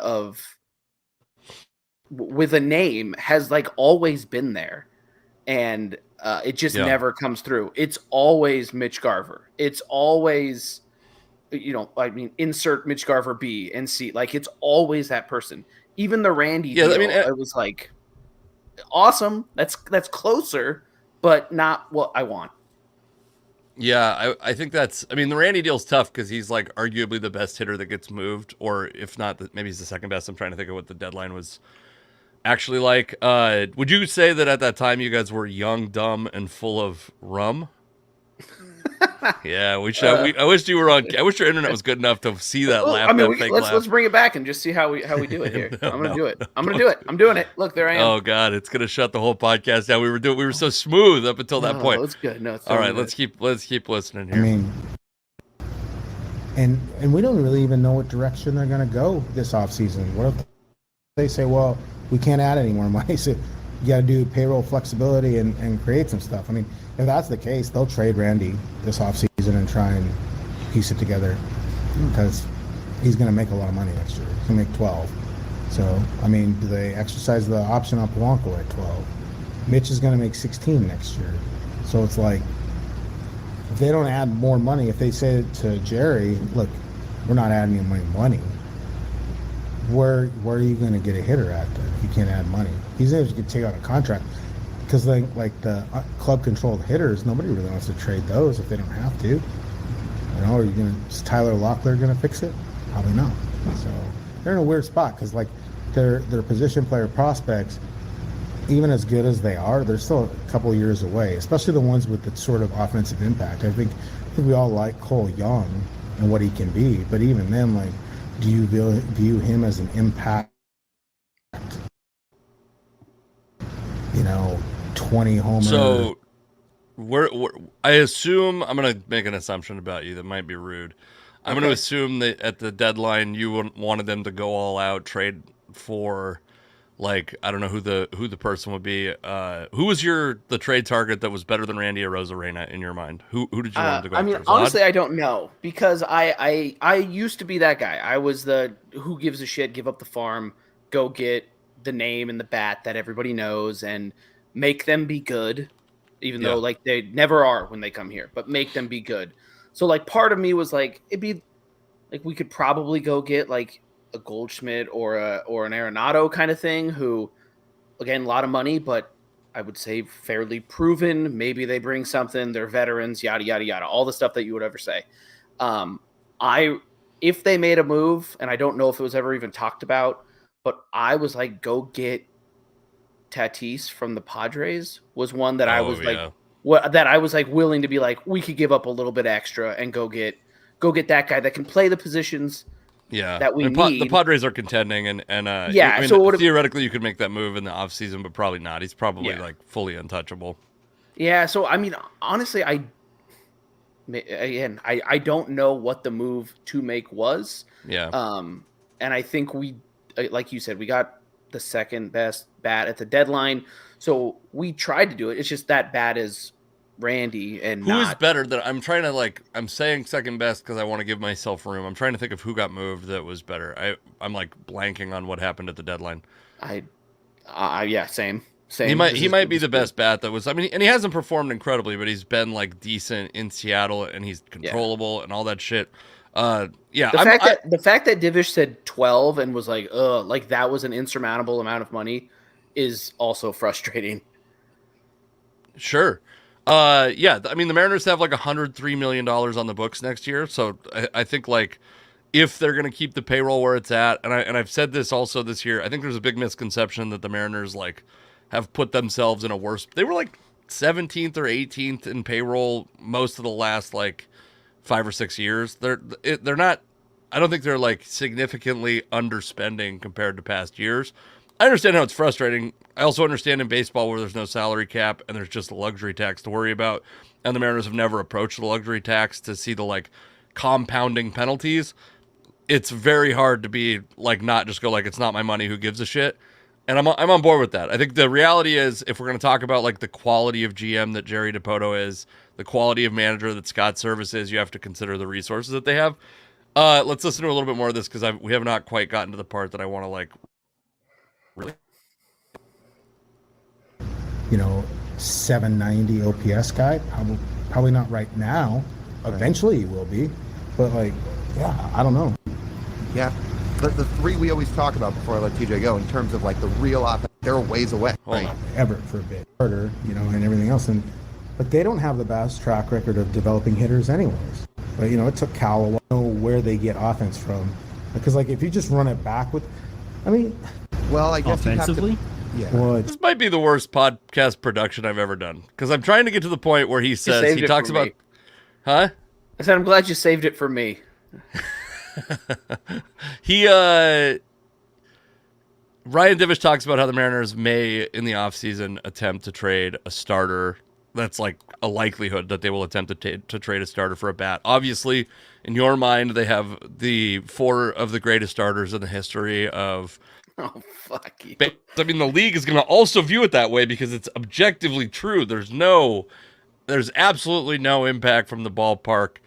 with a name has always been there, and it just never comes through. It's always Mitch Garver. It's always, insert Mitch Garver B and C. It's always that person. Even the Randy deal, it was awesome. That's closer, but not what I want. Yeah, I think the Randy deal's tough because he's arguably the best hitter that gets moved, or if not, maybe he's the second best. I'm trying to think of what the deadline was actually like. Would you say that at that time you guys were young, dumb, and full of rum? Yeah, I wish you were on. I wish your internet was good enough to see that laugh. Let's bring it back and just see how we do it here. I'm gonna do it. I'm doing it. Look, there I am. Oh God, it's gonna shut the whole podcast down. We were so smooth up until that point. It's good. No, it's all right. Let's keep listening here. I mean, and we don't really even know what direction they're gonna go this offseason. What if they say, well, we can't add any more money, so you got to do payroll flexibility and create some stuff. I mean, if that's the case, they'll trade Randy this offseason and try and piece it together because he's going to make a lot of money next year. He's going to make 12. So, I mean, do they exercise the option on Polanco at 12? Mitch is going to make 16 next year. So it's like, if they don't add more money, if they say to Jerry, look, we're not adding any money, where are you going to get a hitter at then if you can't add money? He's able to take out a contract. Because like the club-controlled hitters, nobody really wants to trade those if they don't have to. You know, is Tyler Locklear going to fix it? Probably not. So they're in a weird spot because like their position player prospects, even as good as they are, they're still a couple of years away. Especially the ones with the sort of offensive impact. I think we all like Cole Young and what he can be, but even then, like, do you view him as an impact? 20 homer. So I assume, I'm going to make an assumption about you that might be rude. I'm going to assume that at the deadline you wanted them to go all out, trade for, like, I don't know who the person would be. Who was the trade target that was better than Randy Arozarena in your mind? Who did you want to go after? Honestly, I don't know, because I used to be that guy. I was the who gives a shit, give up the farm, go get the name and the bat that everybody knows and make them be good, even though like they never are when they come here, but make them be good. So like part of me was like, it'd be like we could probably go get like a Goldschmidt or an Arenado kind of thing, who again, a lot of money, but I would say fairly proven. Maybe they bring something, they're veterans, yada yada yada, all the stuff that you would ever say. If they made a move, and I don't know if it was ever even talked about, but I was like, go get Tatis from the Padres was one that I was like willing to be like, we could give up a little bit extra and go get that guy that can play the positions that we need. The Padres are contending, and so theoretically you could make that move in the offseason, but probably not. He's probably like fully untouchable. Yeah, so I mean, honestly, I don't know what the move to make was. Yeah. And I think we, like you said, we got the second best bat at the deadline, so we tried to do it. It's just that bat is Randy, and who is better than I'm trying to I'm saying second best because I want to give myself room. I'm trying to think of who got moved that was better. I'm like blanking on what happened at the deadline. Same. He might be the best bat that was. I mean, and he hasn't performed incredibly, but he's been like decent in Seattle, and he's controllable and all that shit. The fact that Divish said 12 and was like that was an insurmountable amount of money is also frustrating. Sure. I mean, the Mariners have like $103 million on the books next year. So I think like if they're going to keep the payroll where it's at, and I've said this also this year, I think there's a big misconception that the Mariners like have put themselves in a worse. They were like 17th or 18th in payroll most of the last like 5 or 6 years. They're not. I don't think they're like significantly underspending compared to past years. I understand how it's frustrating. I also understand in baseball where there's no salary cap and there's just a luxury tax to worry about, and the Mariners have never approached the luxury tax to see the like compounding penalties. It's very hard to be like not just go like it's not my money, who gives a shit. And I'm on board with that. I think the reality is, if we're going to talk about like the quality of GM that Jerry DiPoto is, the quality of manager that Scott Service is, you have to consider the resources that they have. Let's listen to a little bit more of this because we have not quite gotten to the part that I want to like. Really? 790 OPS guy. Probably not right now. Eventually he will be, but like, I don't know. Yeah. The three we always talk about before I let TJ go in terms of like the real offense, they're a ways away. Right. Everett for a bit harder, and everything else. But they don't have the best track record of developing hitters anyways. But, it took Cal a while to know where they get offense from. Because, like, if you just run it back well, I guess offensively? This might be the worst podcast production I've ever done. Because I'm trying to get to the point where he says, he talks about... Huh? I said, I'm glad you saved it for me. Ryan Divish talks about how the Mariners may, in the offseason, attempt to trade a starter. That's like a likelihood that they will attempt to trade a starter for a bat. Obviously, in your mind, they have the 4 of the greatest starters in the history of... Oh, fuck you. I mean, the league is going to also view it that way because it's objectively true. There's absolutely no impact from the ballpark.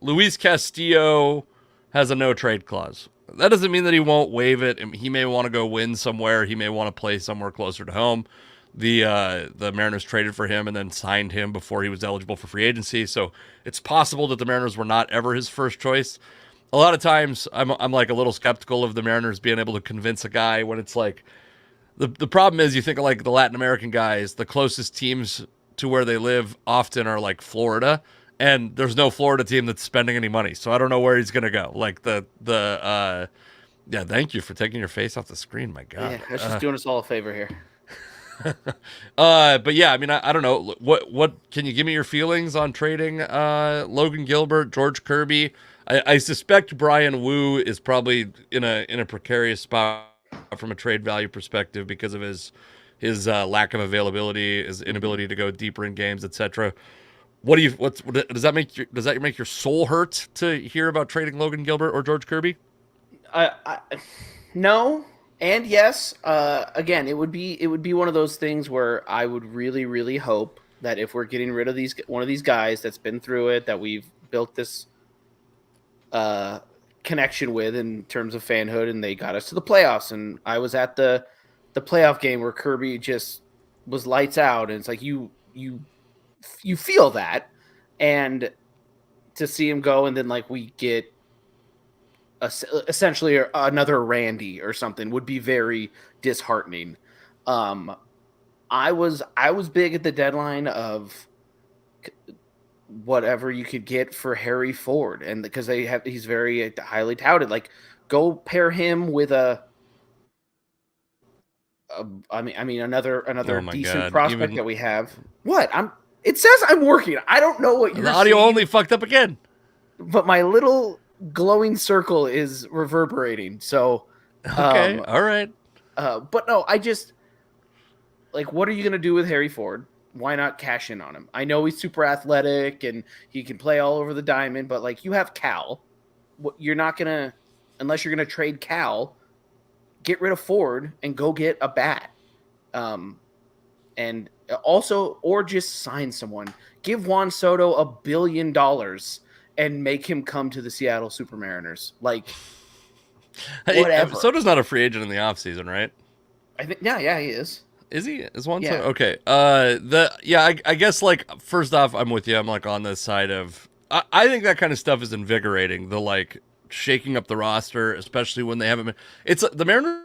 Luis Castillo has a no-trade clause. That doesn't mean that he won't waive it. He may want to go win somewhere. He may want to play somewhere closer to home. The Mariners traded for him and then signed him before he was eligible for free agency. So it's possible that the Mariners were not ever his first choice. A lot of times I'm like a little skeptical of the Mariners being able to convince a guy when it's like the problem is you think of like the Latin American guys, the closest teams to where they live often are like Florida, and there's no Florida team that's spending any money. So I don't know where he's going to go. Like yeah, thank you for taking your face off the screen. My God. Yeah, that's just doing us all a favor here. But yeah, I mean, I don't know. What can you give me your feelings on trading Logan Gilbert, George Kirby? I suspect Brian Wu is probably in a precarious spot from a trade value perspective because of his lack of availability, his inability to go deeper in games, etc. What does that make your soul hurt to hear about trading Logan Gilbert or George Kirby? No and yes. Again, it would be one of those things where I would really, really hope that if we're getting rid of one of these guys that's been through it, that we've built this connection with in terms of fanhood, and they got us to the playoffs. And I was at the playoff game where Kirby just was lights out, and it's like you feel that, and to see him go, and then like we get essentially another Randy or something would be very disheartening. I was big at the deadline of whatever you could get for Harry Ford, and because he's very highly touted. Like, go pair him with another decent prospect that we have. What? It says I'm working. I don't know what you're The audio seeing, only fucked up again. but my little glowing circle is reverberating. So, okay, all right. But no, I just like, what are you gonna do with Harry Ford? Why not cash in on him? I know he's super athletic and he can play all over the diamond, but like, you have Cal. You're not gonna, unless you're gonna trade Cal, get rid of Ford and go get a bat. And also, or just sign someone. Give Juan Soto $1 billion and make him come to the Seattle Supermariners. Like, whatever. Soto's not a free agent in the offseason, right? I think, yeah, he is. Is he? Is Juan Yeah. Soto? Okay. I guess, like, first off, I'm with you. I'm like on this side of, I think that kind of stuff is invigorating. The like shaking up the roster, especially when they haven't been. It's the Mariners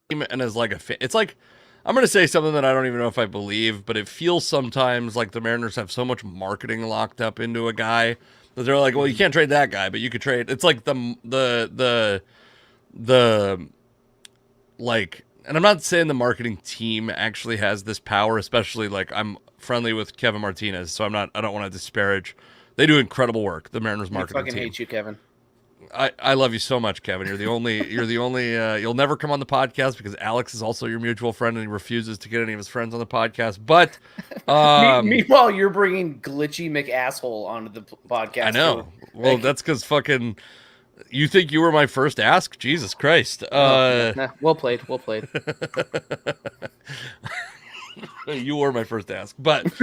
team, and as like it's like, I'm going to say something that I don't even know if I believe, but it feels sometimes like the Mariners have so much marketing locked up into a guy that they're like, well, you can't trade that guy, but you could trade. It's like the like, and I'm not saying the marketing team actually has this power, especially like I'm friendly with Kevin Martinez, so I don't want to disparage. They do incredible work, the Mariners marketing team. I fucking hate you, Kevin. I love you so much, Kevin. You're the only you'll never come on the podcast because Alex is also your mutual friend and he refuses to get any of his friends on the podcast. But meanwhile, you're bringing glitchy McAsshole onto the podcast. I know. Well, that's because fucking you think you were my first ask? Jesus Christ. Well played. You were my first ask. But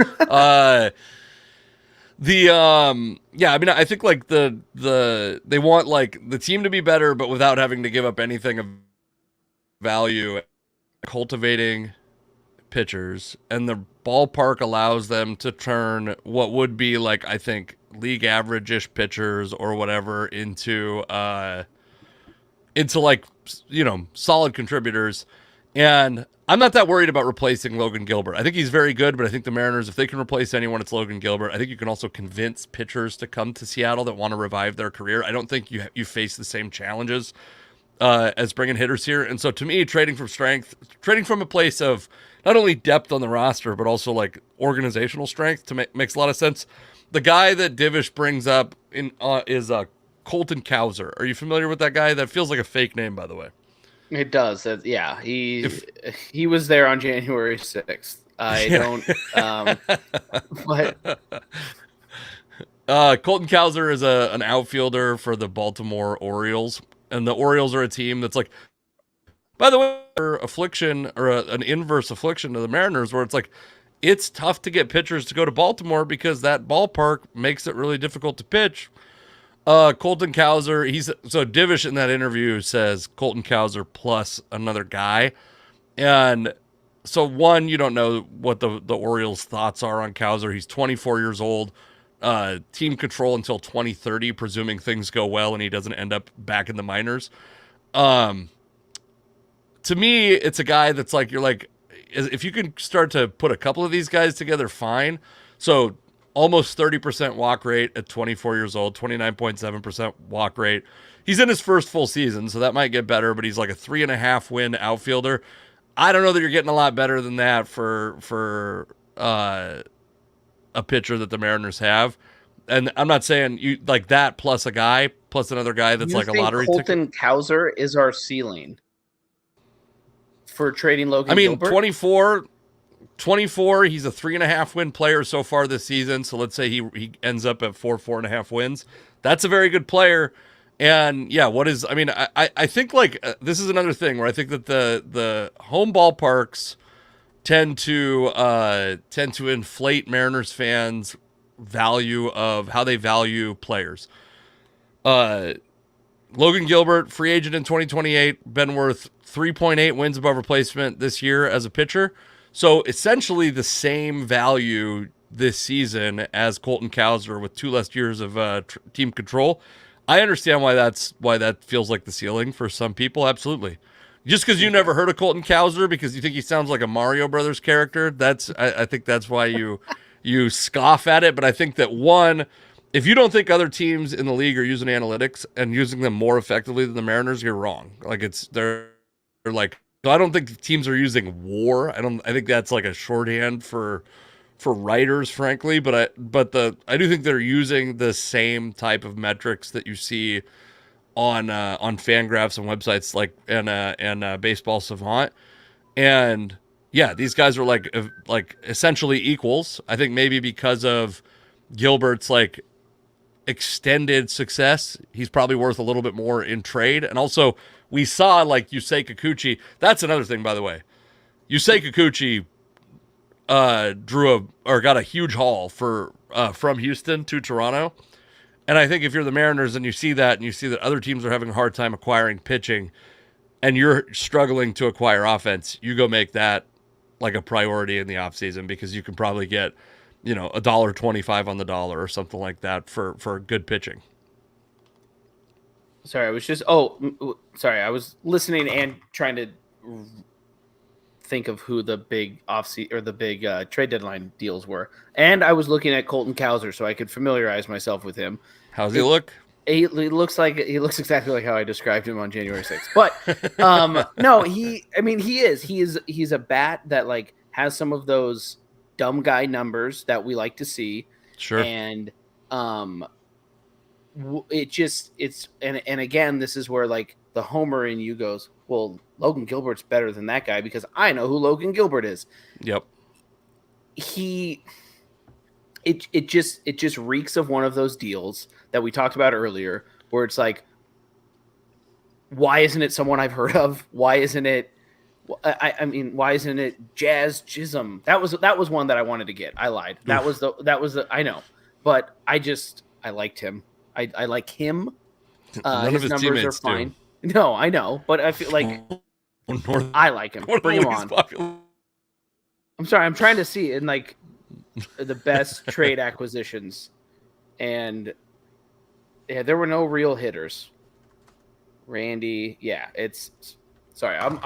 yeah, I mean, I think like they want like the team to be better, but without having to give up anything of value. Cultivating pitchers, and the ballpark allows them to turn what would be like, I think, league average-ish pitchers or whatever into like, you know, solid contributors. And I'm not that worried about replacing Logan Gilbert. I think he's very good, but I think the Mariners, if they can replace anyone, it's Logan Gilbert. I think you can also convince pitchers to come to Seattle that want to revive their career. I don't think you face the same challenges as bringing hitters here. And so to me, trading from a place of not only depth on the roster, but also like organizational strength makes a lot of sense. The guy that Divish brings up is Colton Cowser. Are you familiar with that guy? That feels like a fake name, by the way. It does. Yeah, he was there on January 6th. I don't. But Colton Cowser is an outfielder for the Baltimore Orioles, and the Orioles are a team that's like, by the way, affliction or an inverse affliction to the Mariners, where it's like it's tough to get pitchers to go to Baltimore because that ballpark makes it really difficult to pitch. Colton Cowser, so Divish in that interview says Colton Cowser plus another guy. And so one, you don't know what the Orioles' thoughts are on Cowser. He's 24 years old, team control until 2030, presuming things go well and he doesn't end up back in the minors. To me, it's a guy that's like, you're like, if you can start to put a couple of these guys together, fine. So almost 30% walk rate at 24 years old, 29.7% walk rate. He's in his first full season, so that might get better, but he's like a 3.5 win outfielder. I don't know that you're getting a lot better than that for a pitcher that the Mariners have. And I'm not saying you like that plus a guy, plus another guy that's like a lottery ticket. Colton Cowser is our ceiling for trading Logan Gilbert? 24, he's a 3.5 win player so far this season. So let's say he ends up at 4.5 wins. That's a very good player. And yeah, I think like this is another thing where I think that the home ballparks tend to inflate Mariners fans' value of how they value players. Logan Gilbert, free agent in 2028, been worth 3.8 wins above replacement this year as a pitcher. So essentially the same value this season as Colton Cowser with 2 less years of team control. I understand why that feels like the ceiling for some people. Absolutely. Just because you never heard of Colton Cowser because you think he sounds like a Mario Brothers character, I think that's why you scoff at it. But I think that if you don't think other teams in the league are using analytics and using them more effectively than the Mariners, you're wrong. Like they're like, so I don't think teams are using WAR. I think that's like a shorthand for writers, frankly, but I do think they're using the same type of metrics that you see on Fangraphs and websites like Baseball Savant. And yeah, these guys are like essentially equals. I think maybe because of Gilbert's like extended success, he's probably worth a little bit more in trade. And also we saw like Yusei Kikuchi. That's another thing, by the way. Yusei Kikuchi got a huge haul from Houston to Toronto. And I think if you're the Mariners and you see that other teams are having a hard time acquiring pitching and you're struggling to acquire offense, you go make that like a priority in the offseason because you can probably get, $1.25 on the dollar or something like that for good pitching. Sorry, I was listening and trying to think of who the big trade deadline deals were, and I was looking at Colton Cowser so I could familiarize myself with him. How's he look? He looks exactly like how I described him on January 6th. But no, he's a bat that like has some of those dumb guy numbers that we like to see. Sure. And and again, this is where like the homer in you goes, well, Logan Gilbert's better than that guy because I know who Logan Gilbert is. Yep. It just reeks of one of those deals that we talked about earlier where it's like, why isn't it someone I've heard of? Why isn't it why isn't it Jazz Chisholm? That was one that I wanted to get. I lied. That was the I know. But I liked him. I like him. None of his numbers teammates are fine. do. No, I know, but I feel like I like him. Bring him on. I'm sorry, I'm trying to see in like the best trade acquisitions, and yeah, there were no real hitters. Randy, yeah, I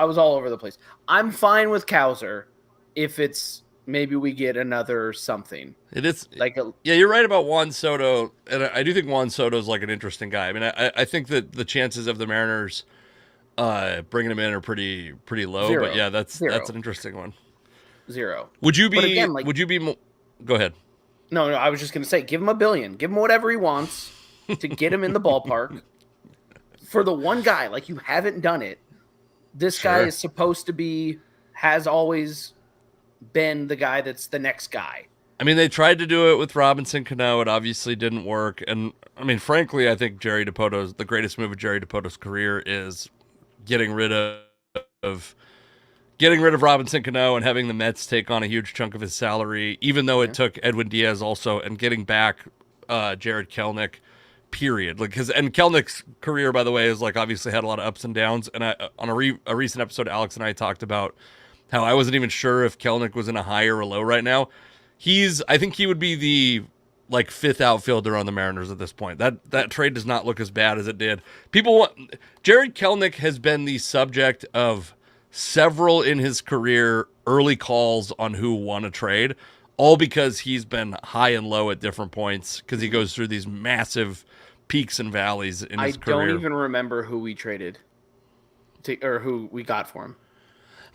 was all over the place. I'm fine with Cowser if it's maybe we get another something. It is like yeah, you're right about Juan Soto, and I do think Juan Soto is like an interesting guy. I mean, I think that the chances of the Mariners bringing him in are pretty low. Zero. But yeah, that's an interesting one. 0. Would you be? Go ahead. No, I was just gonna say, give him $1 billion, give him whatever he wants to get him in the ballpark. For the one guy, like you haven't done it. This guy is supposed to has always been the guy that's the next guy. I mean, they tried to do it with Robinson Cano. It obviously didn't work. And I mean, frankly, I think the greatest move of Jerry DiPoto's career is getting rid of Robinson Cano and having the Mets take on a huge chunk of his salary, even though it took Edwin Diaz also, and getting back Jared Kelenic period. Like and Kelnick's career, by the way, has like obviously had a lot of ups and downs. And on a recent episode, Alex and I talked about how I wasn't even sure if Kelnick was in a high or a low right now. I think he would be the like fifth outfielder on the Mariners at this point. That trade does not look as bad as it did. Jared Kelnick has been the subject of several in his career early calls on who won a trade, all because he's been high and low at different points because he goes through these massive peaks and valleys in his career. I don't even remember who we traded or who we got for him.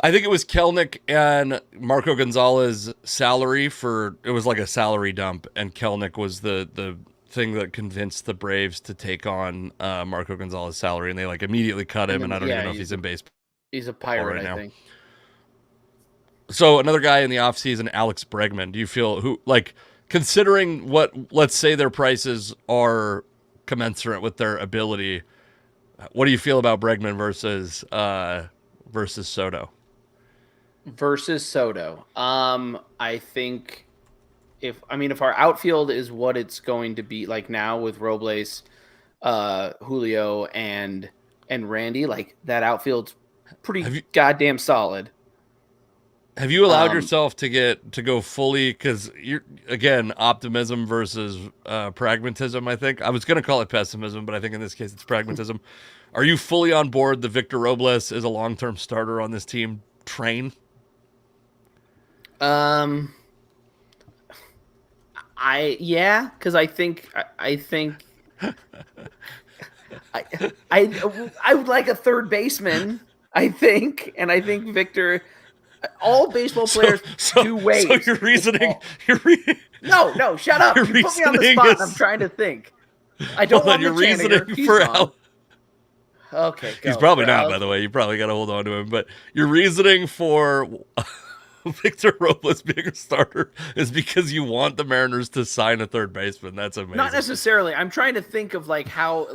I think it was Kelnick and Marco Gonzalez salary it was like a salary dump, and Kelnick was the thing that convinced the Braves to take on Marco Gonzalez salary, and they like immediately cut him, and I don't even know if he's in baseball. He's a Pirate right now. I think. So another guy in the offseason, Alex Bregman. Do you feel considering what, let's say their prices are commensurate with their ability, what do you feel about Bregman versus Soto? Versus Soto. I think if our outfield is what it's going to be like now with Robles, Julio, and Randy, like that outfield's pretty goddamn solid. Have you allowed yourself to go fully, because you're, again, optimism versus pragmatism, I think. I was going to call it pessimism, but I think in this case it's pragmatism. Are you fully on board the Victor Robles is a long-term starter on this team train? Because I think I would like a third baseman, I think, and I think Victor. All baseball players do wait. So your reasoning, no, shut up! You put me on the spot. I'm trying to think. I don't want your reasoning for how. Okay, go. He's probably not. By the way, you probably got to hold on to him. But your reasoning for Victor Robles being a starter is because you want the Mariners to sign a third baseman. That's amazing. Not necessarily. I'm trying to think of like how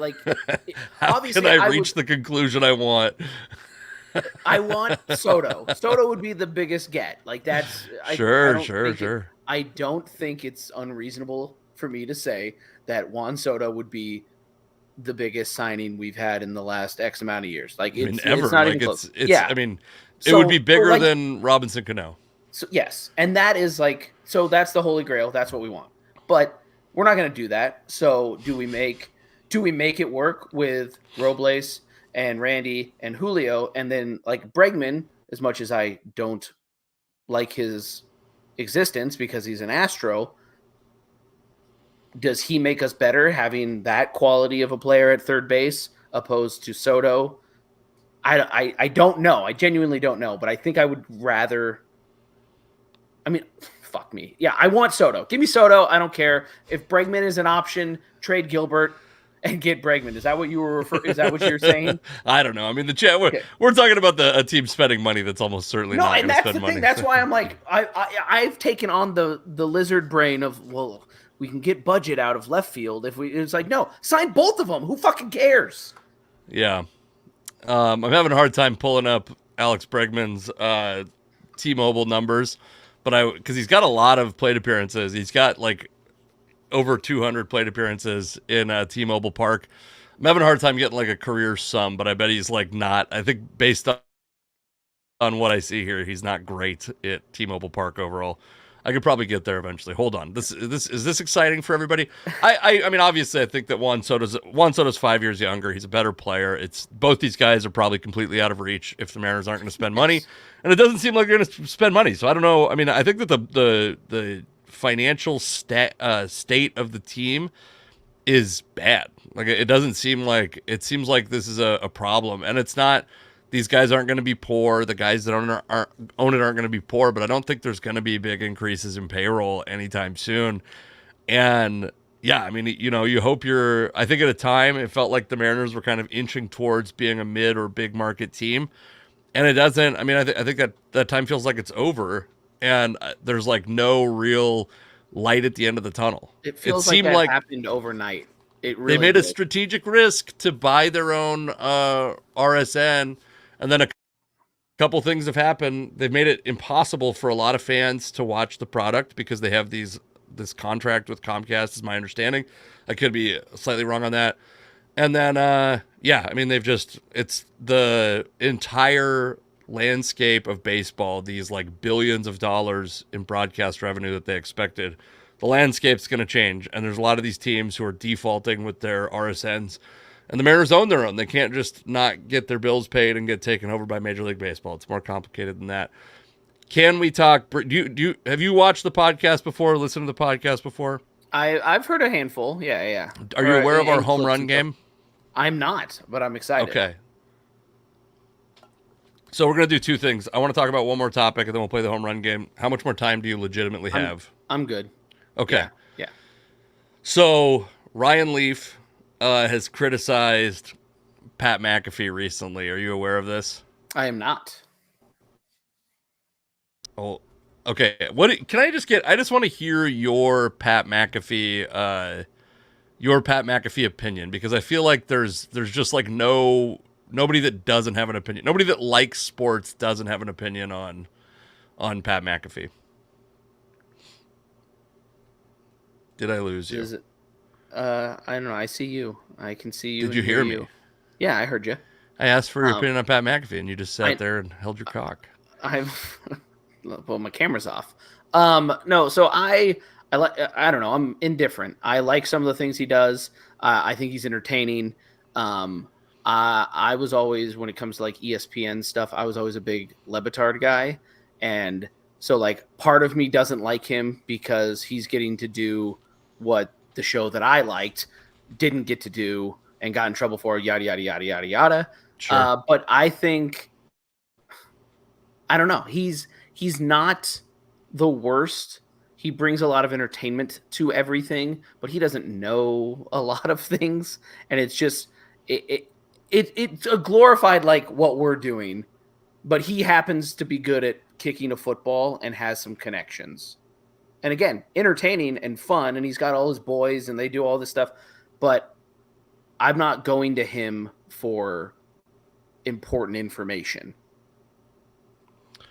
how obviously can I reach the conclusion I want? I want Soto. Soto would be the biggest get. Like that's sure. I don't think it's unreasonable for me to say that Juan Soto would be the biggest signing we've had in the last X amount of years. Like it's not like even close. I mean, it would be bigger than Robinson Cano. So yes, and that is like that's the holy grail. That's what we want. But we're not going to do that. So do we make it work with Robles and Randy and Julio, and then like Bregman, as much as I don't like his existence because he's an Astro, does he make us better having that quality of a player at third base opposed to Soto? I don't know. I genuinely don't know, but I think I would rather. I mean, fuck me. Yeah, I want Soto. Give me Soto. I don't care if Bregman is an option. Trade Gilbert and get Bregman. Is that what you were referring? Is that what you're saying? I don't know. I mean, we're talking about a team spending money that's almost certainly not going to spend money. No, and that's the thing. That's why I'm like, I've taken on the lizard brain of, well, we can get budget out of left field if we. It's like, no, sign both of them. Who fucking cares? Yeah, I'm having a hard time pulling up Alex Bregman's T-Mobile numbers, but because he's got a lot of plate appearances. He's got like over 200 plate appearances in T-Mobile Park. I'm having a hard time getting like a career sum, but I bet he's like not. I think based on what I see here, he's not great at T-Mobile Park overall. I could probably get there eventually. Hold on. Is this exciting for everybody? I mean, obviously, I think that Juan Soto's 5 years younger. He's a better player. Both these guys are probably completely out of reach if the Mariners aren't going to spend money, and it doesn't seem like they're going to spend money. So I don't know. I mean, I think that the financial state of the team is bad. Like it doesn't seem like seems like this is a problem, and it's not. These guys aren't going to be poor. The guys that own it aren't going to be poor, but I don't think there's going to be big increases in payroll anytime soon. And yeah, I mean, you hope I think at a time it felt like the Mariners were kind of inching towards being a mid or big market team, and it doesn't. I mean, I think that time feels like it's over, and there's like no real light at the end of the tunnel. It feels like that happened overnight. It really they made a strategic risk to buy their own RSN. And then a couple things have happened. They've made it impossible for a lot of fans to watch the product because they have this contract with Comcast, is my understanding. I could be slightly wrong on that. And then, yeah, I mean, it's the entire landscape of baseball, these like billions of dollars in broadcast revenue that they expected. The landscape's going to change. And there's a lot of these teams who are defaulting with their RSNs. And the Mariners own their own. They can't just not get their bills paid and get taken over by Major League Baseball. It's more complicated than that. Can we talk? Have you watched the podcast before? Listened to the podcast before? I've heard a handful. Yeah. Are you aware of our home run game? I'm not, but I'm excited. Okay. So we're going to do two things. I want to talk about one more topic, and then we'll play the home run game. How much more time do you legitimately have? I'm good. Okay. Yeah. So Ryan Leaf has criticized Pat McAfee recently. Are you aware of this? I am not. Oh, okay. What can I just get? I just want to hear your Pat McAfee opinion, because I feel like there's just like nobody that doesn't have an opinion. Nobody that likes sports doesn't have an opinion on Pat McAfee. Did I lose you? Is it, I don't know. I see you. I can see you. Did you hear me? You. Yeah, I heard you. I asked for your opinion on Pat McAfee, and you just sat there and held your cock. Well, my camera's off. No, so I don't know. I'm indifferent. I like some of the things he does. I think he's entertaining. I was always, when it comes to like ESPN stuff, I was always a big Le Batard guy. And so like part of me doesn't like him because he's getting to do what the show that I liked didn't get to do and got in trouble for, yada, yada, yada, yada, yada. Sure. But I think, I don't know. He's not the worst. He brings a lot of entertainment to everything, but he doesn't know a lot of things. And it's just, it's a glorified, like what we're doing, but he happens to be good at kicking a football and has some connections. And again, entertaining and fun. And he's got all his boys and they do all this stuff, but I'm not going to him for important information.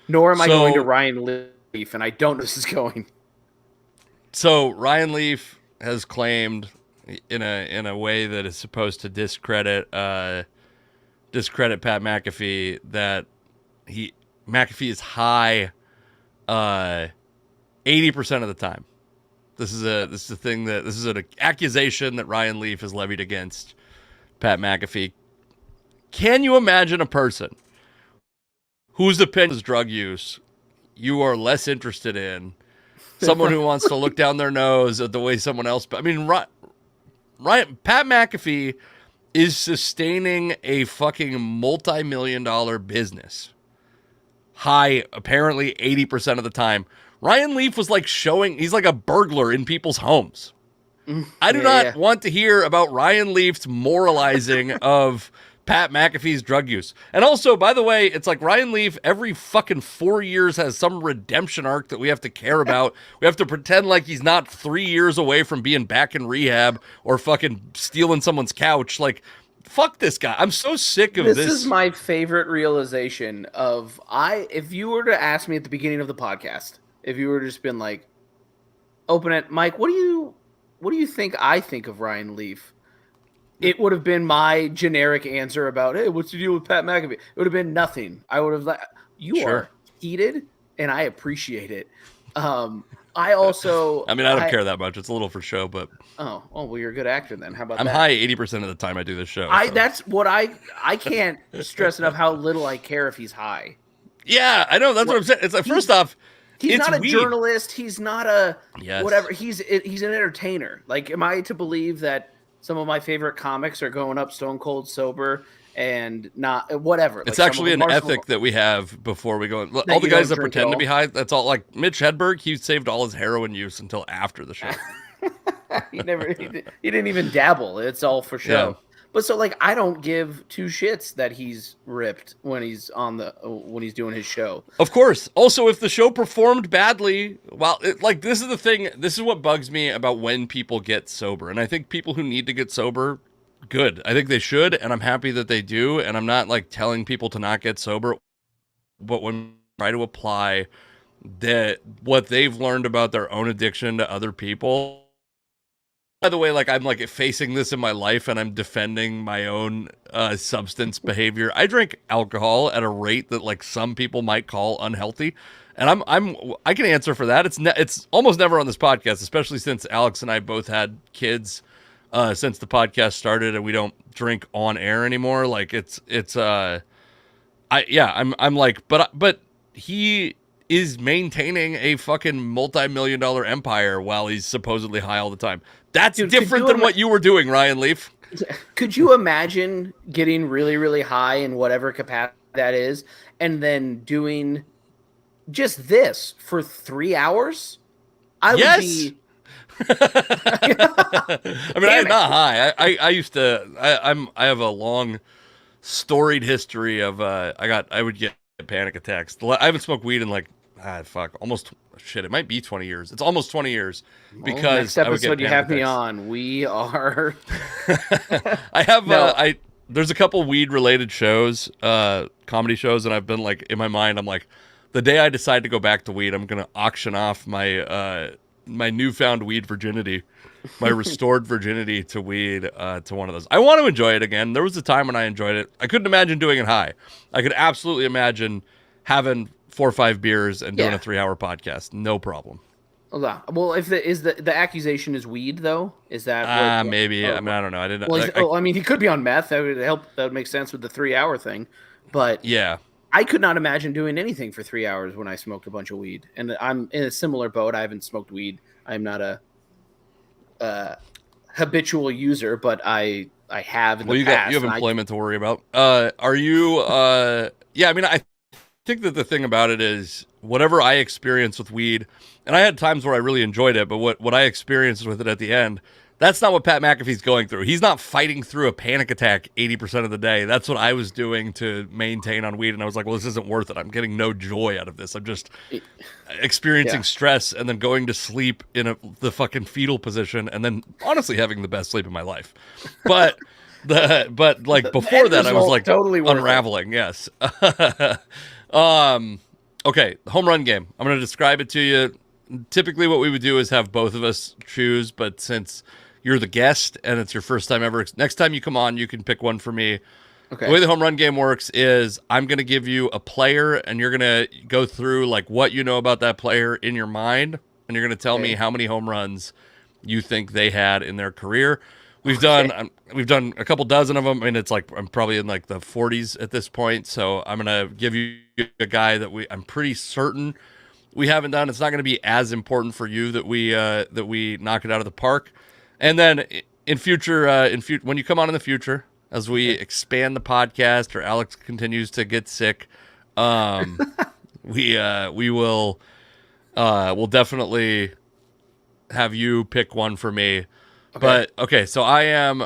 Nor am I going to Ryan Leaf, and I don't know this is going. So Ryan Leaf has claimed in a way that is supposed to discredit Pat McAfee that McAfee is high 80% of the time. This is an accusation that Ryan Leaf has levied against Pat McAfee. Can you imagine a person whose opinion is drug use you are less interested in? Someone who wants to look down their nose at the way someone else. I mean, Pat McAfee is sustaining a fucking multi-million-dollar business. High, apparently 80% of the time. Ryan Leaf was like he's like a burglar in people's homes. I do not want to hear about Ryan Leaf's moralizing of Pat McAfee's drug use. And also, by the way, it's like Ryan Leaf every fucking 4 years has some redemption arc that we have to care about. We have to pretend like he's not 3 years away from being back in rehab or fucking stealing someone's couch. Like, fuck this guy. I'm so sick of this. This is my favorite realization of if you were to ask me at the beginning of the podcast, if you were to just been like, open it, Mike, what do you think I think of Ryan Leaf? It would have been my generic answer about, hey, what's the deal with Pat McAfee? It would have been nothing. I would have like, you are heated, and I appreciate it. I also, I mean, I don't care that much. It's a little for show, but well, you're a good actor then. How about I'm that? high 80% of the time I do this show. That's what I can't stress enough how little I care if he's high. Yeah, I know. That's what I'm saying. It's like, first off, he's not a weed. Journalist. He's not a whatever. He's an entertainer. Like, am I to believe that some of my favorite comics are going up stone cold sober and not whatever? It's like actually an ethic that we have before we go. All the guys that pretend to be high, that's all. Like Mitch Hedberg, he saved all his heroin use until after the show. he didn't even dabble. It's all for show. Yeah. But so like I don't give two shits that he's ripped when he's when he's doing his show. Of course. Also, if the show performed badly, this is the thing. This is what bugs me about when people get sober, and I think people who need to get sober, good. I think they should, and I'm happy that they do. And I'm not like telling people to not get sober, but when I try to apply what they've learned about their own addiction to other people, by the way, like I'm like facing this in my life and I'm defending my own substance behavior. I drink alcohol at a rate that like some people might call unhealthy. And I can answer for that. It's almost never on this podcast, especially since Alex and I both had kids since the podcast started and we don't drink on air anymore. Like I'm like, but he is maintaining a fucking multi-million-dollar empire while he's supposedly high all the time. That's different than what you were doing, Ryan Leaf. Could you imagine getting really, really high in whatever capacity that is, and then doing just this for 3 hours? I would be. I mean, I'm not high. I used to. I have a long, storied history of. I would get panic attacks. I haven't smoked weed in like. Almost shit. It might be 20 years. It's almost 20 years because next episode you have me on. We are. I have. There's a couple weed related shows, comedy shows, and I've been like in my mind. I'm like, the day I decide to go back to weed, I'm gonna auction off my my newfound weed virginity, my restored virginity to weed to one of those. I want to enjoy it again. There was a time when I enjoyed it. I couldn't imagine doing it high. I could absolutely imagine having 4 or 5 beers and doing a 3-hour podcast. No problem. Well, if the accusation is weed, though, is that maybe? I mean, I don't know. I didn't. Well, I mean, he could be on meth. That would help. That would make sense with the 3-hour thing. But yeah, I could not imagine doing anything for 3 hours when I smoked a bunch of weed. And I'm in a similar boat. I haven't smoked weed. I'm not a habitual user, but I have in the past. You have employment to worry about. Are you? Yeah, I mean, I think that the thing about it is whatever I experience with weed, and I had times where I really enjoyed it, but what I experienced with it at the end, that's not what Pat McAfee's going through. He's not fighting through a panic attack 80% of the day. That's what I was doing to maintain on weed, and I was like, well, this isn't worth it. I'm getting no joy out of this. I'm just experiencing stress and then going to sleep in the fucking fetal position and then honestly having the best sleep of my life. But before that, I was like totally unraveling. Yes. Okay, home run game. I'm going to describe it to you. Typically what we would do is have both of us choose, but since you're the guest and it's your first time ever, next time you come on, you can pick one for me. Okay. The way the home run game works is I'm going to give you a player and you're going to go through like what you know about that player in your mind, and you're going to tell me how many home runs you think they had in their career. We've done a couple dozen of them. I mean, it's like I'm probably in like the 40s at this point. So I'm gonna give you a guy that I'm pretty certain we haven't done. It's not gonna be as important for you that we knock it out of the park. And then in future, when you come on in the future, as we expand the podcast or Alex continues to get sick, we'll definitely have you pick one for me. Okay. But okay, so I'm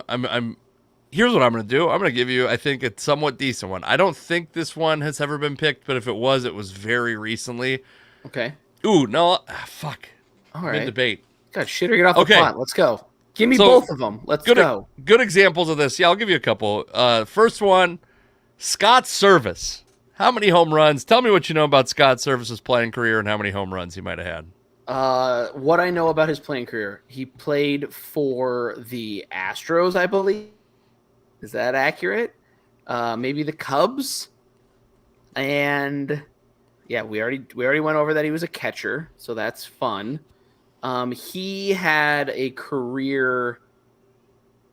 here's what I'm going to do. I'm going to give you, I think, a somewhat decent one. I don't think this one has ever been picked, but if it was very recently. Okay. Ooh, no, fuck. All right. Mid-debate. God, shit or get off the pot. Let's go. Give me both of them. Let's go. Good examples of this. Yeah, I'll give you a couple. First one, Scott Service. How many home runs? Tell me what you know about Scott Service's playing career and how many home runs he might have had. What I know about his playing career, he played for the Astros, I believe. Is that accurate? Maybe the Cubs. And yeah, we already went over that he was a catcher, so that's fun. He had a career.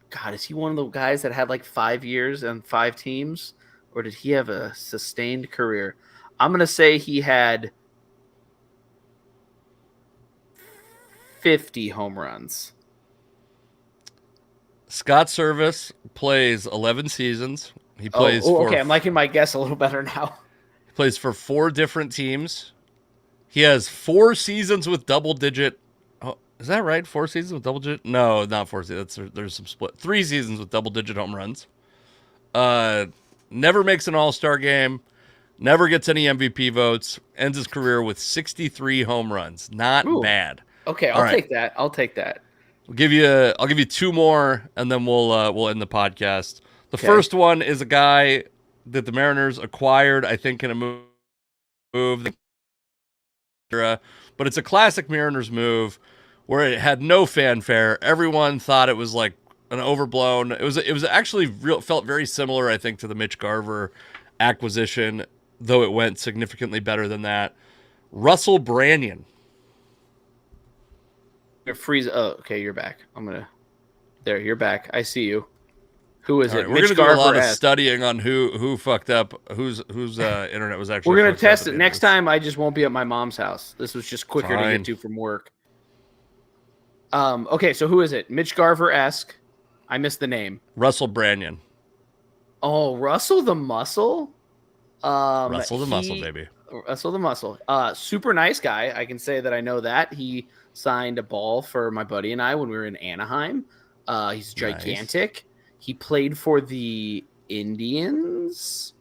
God, is he one of the guys that had like 5 years and 5 teams, or did he have a sustained career? I'm gonna say he had 50 home runs. Scott Service plays 11 seasons. He plays okay, I'm liking my guess a little better now. He plays for 4 different teams. He has 4 seasons with double-digit. Oh, is that right? 4 seasons with double-digit? No, not 4 seasons. There's some split. 3 seasons with double-digit home runs. Never makes an All-Star game. Never gets any MVP votes. Ends his career with 63 home runs. Not bad. Okay, I'll take that. I'll take that. I'll give you 2 more, and then we'll end the podcast. The first one is a guy that the Mariners acquired, I think, in a move, but it's a classic Mariners move where it had no fanfare. Everyone thought it was like an overblown. It was actually felt very similar, I think, to the Mitch Garver acquisition, though it went significantly better than that. Russell Branyan. Freeze. Oh, okay, you're back. There, you're back. I see you. Who is it? We're gonna do a lot of studying on who fucked up, whose internet was actually. We're gonna test it next time. I just won't be at my mom's house. This was just quicker to get to from work. Okay, so who is it? Mitch Garver-esque. I missed the name. Russell Branyan. Oh, Russell the Muscle. Russell the Muscle, baby. Russell the Muscle. Super nice guy. I can say that I know that. He signed a ball for my buddy and I when we were in Anaheim. He's gigantic. Nice. He played for the Indians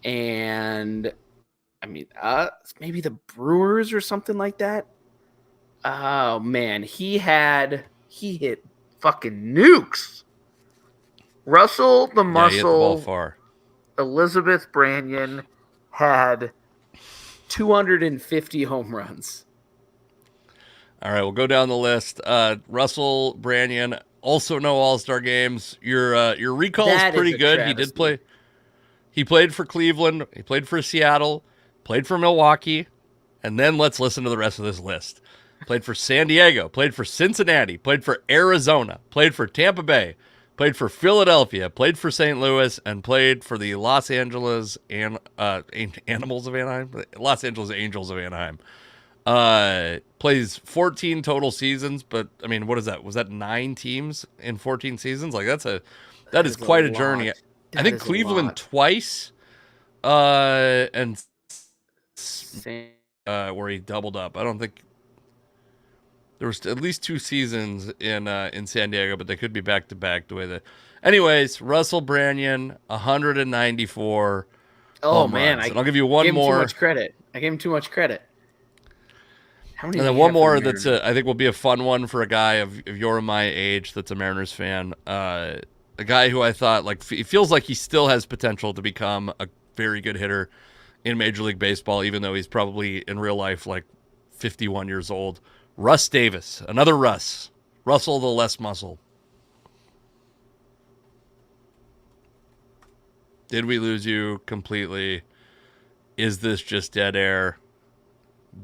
and maybe the Brewers or something like that. Oh man, he hit fucking nukes. Russell the Muscle. He hit the ball far. Elizabeth Branyan had 250 home runs. All right, we'll go down the list. Russell Branyan, also no All-Star games. Your recall is pretty good. Travesty. He did play. He played for Cleveland. He played for Seattle. Played for Milwaukee. And then let's listen to the rest of this list. Played for San Diego. Played for Cincinnati. Played for Arizona. Played for Tampa Bay. Played for Philadelphia. Played for St. Louis. And played for the Los Angeles Animals of Anaheim. Los Angeles Angels of Anaheim. Plays 14 total seasons, but I mean, what is that? Was that 9 teams in 14 seasons? Like that is quite a journey. I think Cleveland twice, and where he doubled up. I don't think there was at least 2 seasons in San Diego, but they could be back to back the way that. Anyways, Russell Branyan, 194. Oh man, I'll give you one more. Too much credit. I gave him too much credit. And then one more that's I think will be a fun one for a guy of your and my age that's a Mariners fan. A guy who I thought it feels like he still has potential to become a very good hitter in Major League Baseball, even though he's probably in real life 51 years old. Russ Davis, another Russ. Russell the less muscle. Did we lose you completely? Is this just dead air?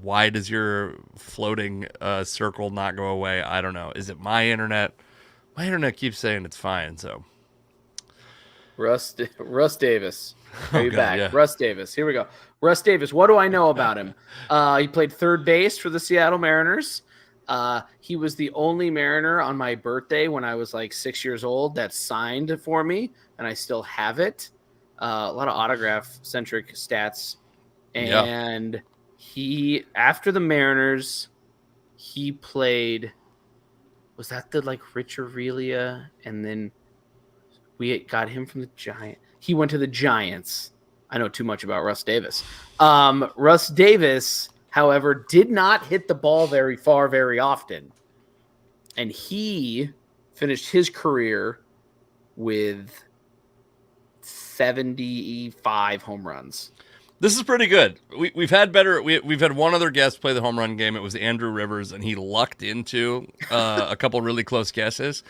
Why does your floating circle not go away? I don't know. Is it my internet? My internet keeps saying it's fine. So, Russ Davis. Are you back? Yeah. Russ Davis. Here we go. Russ Davis. What do I know about him? He played third base for the Seattle Mariners. He was the only Mariner on my birthday when I was 6 years old that signed for me, and I still have it. A lot of autograph-centric stats. And he, after the Mariners, he played, was that the Rich Aurelia? And then we got him from the Giants. He went to the Giants. I know too much about Russ Davis. Russ Davis, however, did not hit the ball very far very often. And he finished his career with 75 home runs. This is pretty good. We've had better. We've had one other guest play the home run game. It was Andrew Rivers, and he lucked into a couple really close guesses.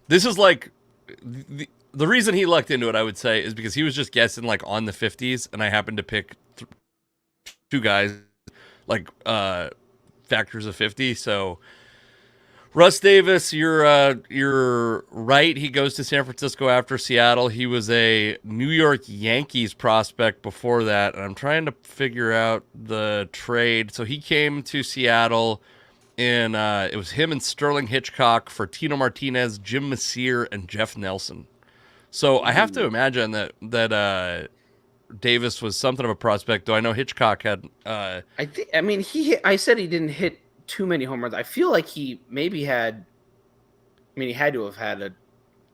This is the reason he lucked into it, I would say, is because he was just guessing on the 50s, and I happened to pick 2 guys factors of 50. So Russ Davis, you're right. He goes to San Francisco after Seattle. He was a New York Yankees prospect before that, and I'm trying to figure out the trade. So he came to Seattle in it was him and Sterling Hitchcock for Tino Martinez, Jim Messier, and Jeff Nelson. So I have to imagine that Davis was something of a prospect. Though I know Hitchcock had. I said he didn't hit too many home runs. I feel like he maybe had. He had to have had a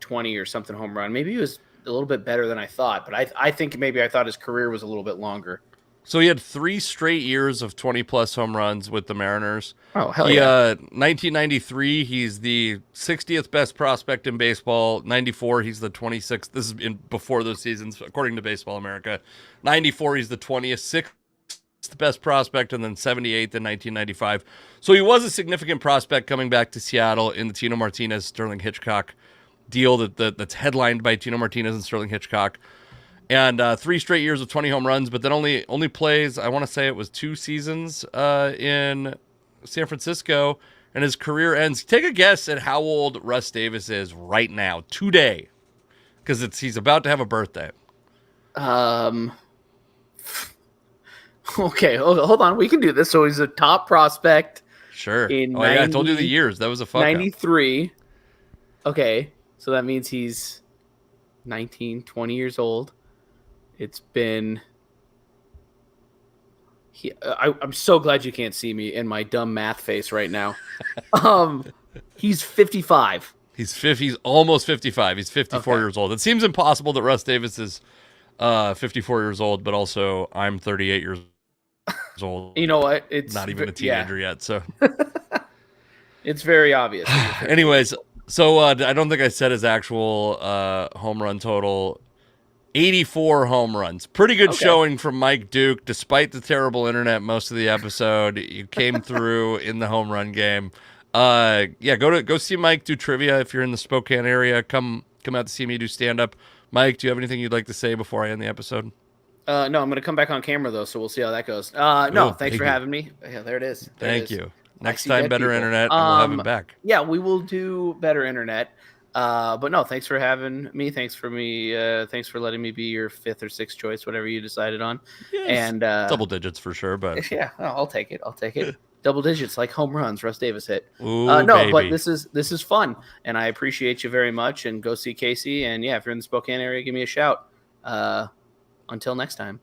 20 or something home run. Maybe he was a little bit better than I thought. But I think maybe I thought his career was a little bit longer. So he had 3 straight years of 20-plus home runs with the Mariners. Oh, hell yeah. 1993, he's the 60th best prospect in baseball. 94, he's the 26th. This is before those seasons, according to Baseball America. 94, he's the 20th. the best prospect, and then 78th in 1995. So he was a significant prospect coming back to Seattle in the Tino Martinez, Sterling Hitchcock deal that's headlined by Tino Martinez and Sterling Hitchcock. And 3 straight years of 20 home runs, but then only plays, I want to say it was 2 seasons in San Francisco, and his career ends. Take a guess at how old Russ Davis is right now, today, because he's about to have a birthday. Okay, hold on. We can do this. So he's a top prospect. Sure. In I told you the years. That was a fuck 93. Okay, so that means he's 19, 20 years old. It's been... I'm so glad you can't see me in my dumb math face right now. He's 55. He's almost 55. He's 54 years old. It seems impossible that Russ Davis is 54 years old, but also I'm 38 years old. You know what? It's not even a teenager yet, so it's very obvious. Anyways, so I don't think I said his actual home run total. 84 home runs. Pretty good showing from Mike Duke, despite the terrible internet most of the episode. You came through in the home run game. Go see Mike do trivia if you're in the Spokane area. Come out to see me do stand up. Mike, do you have anything you'd like to say before I end the episode? No, I'm going to come back on camera though, so we'll see how that goes. Thanks for having me. Yeah, there it is. Thank you. Next time, better internet, and we'll have him back. Yeah, we will do better internet. But no, thanks for having me. Thanks for letting me be your 5th or 6th choice, whatever you decided on. Yes, and double digits for sure, but yeah, I'll take it. Double digits, like home runs Russ Davis hit. Ooh, no, but this is fun, and I appreciate you very much. And go see Casey. And yeah, if you're in the Spokane area, give me a shout. Until next time.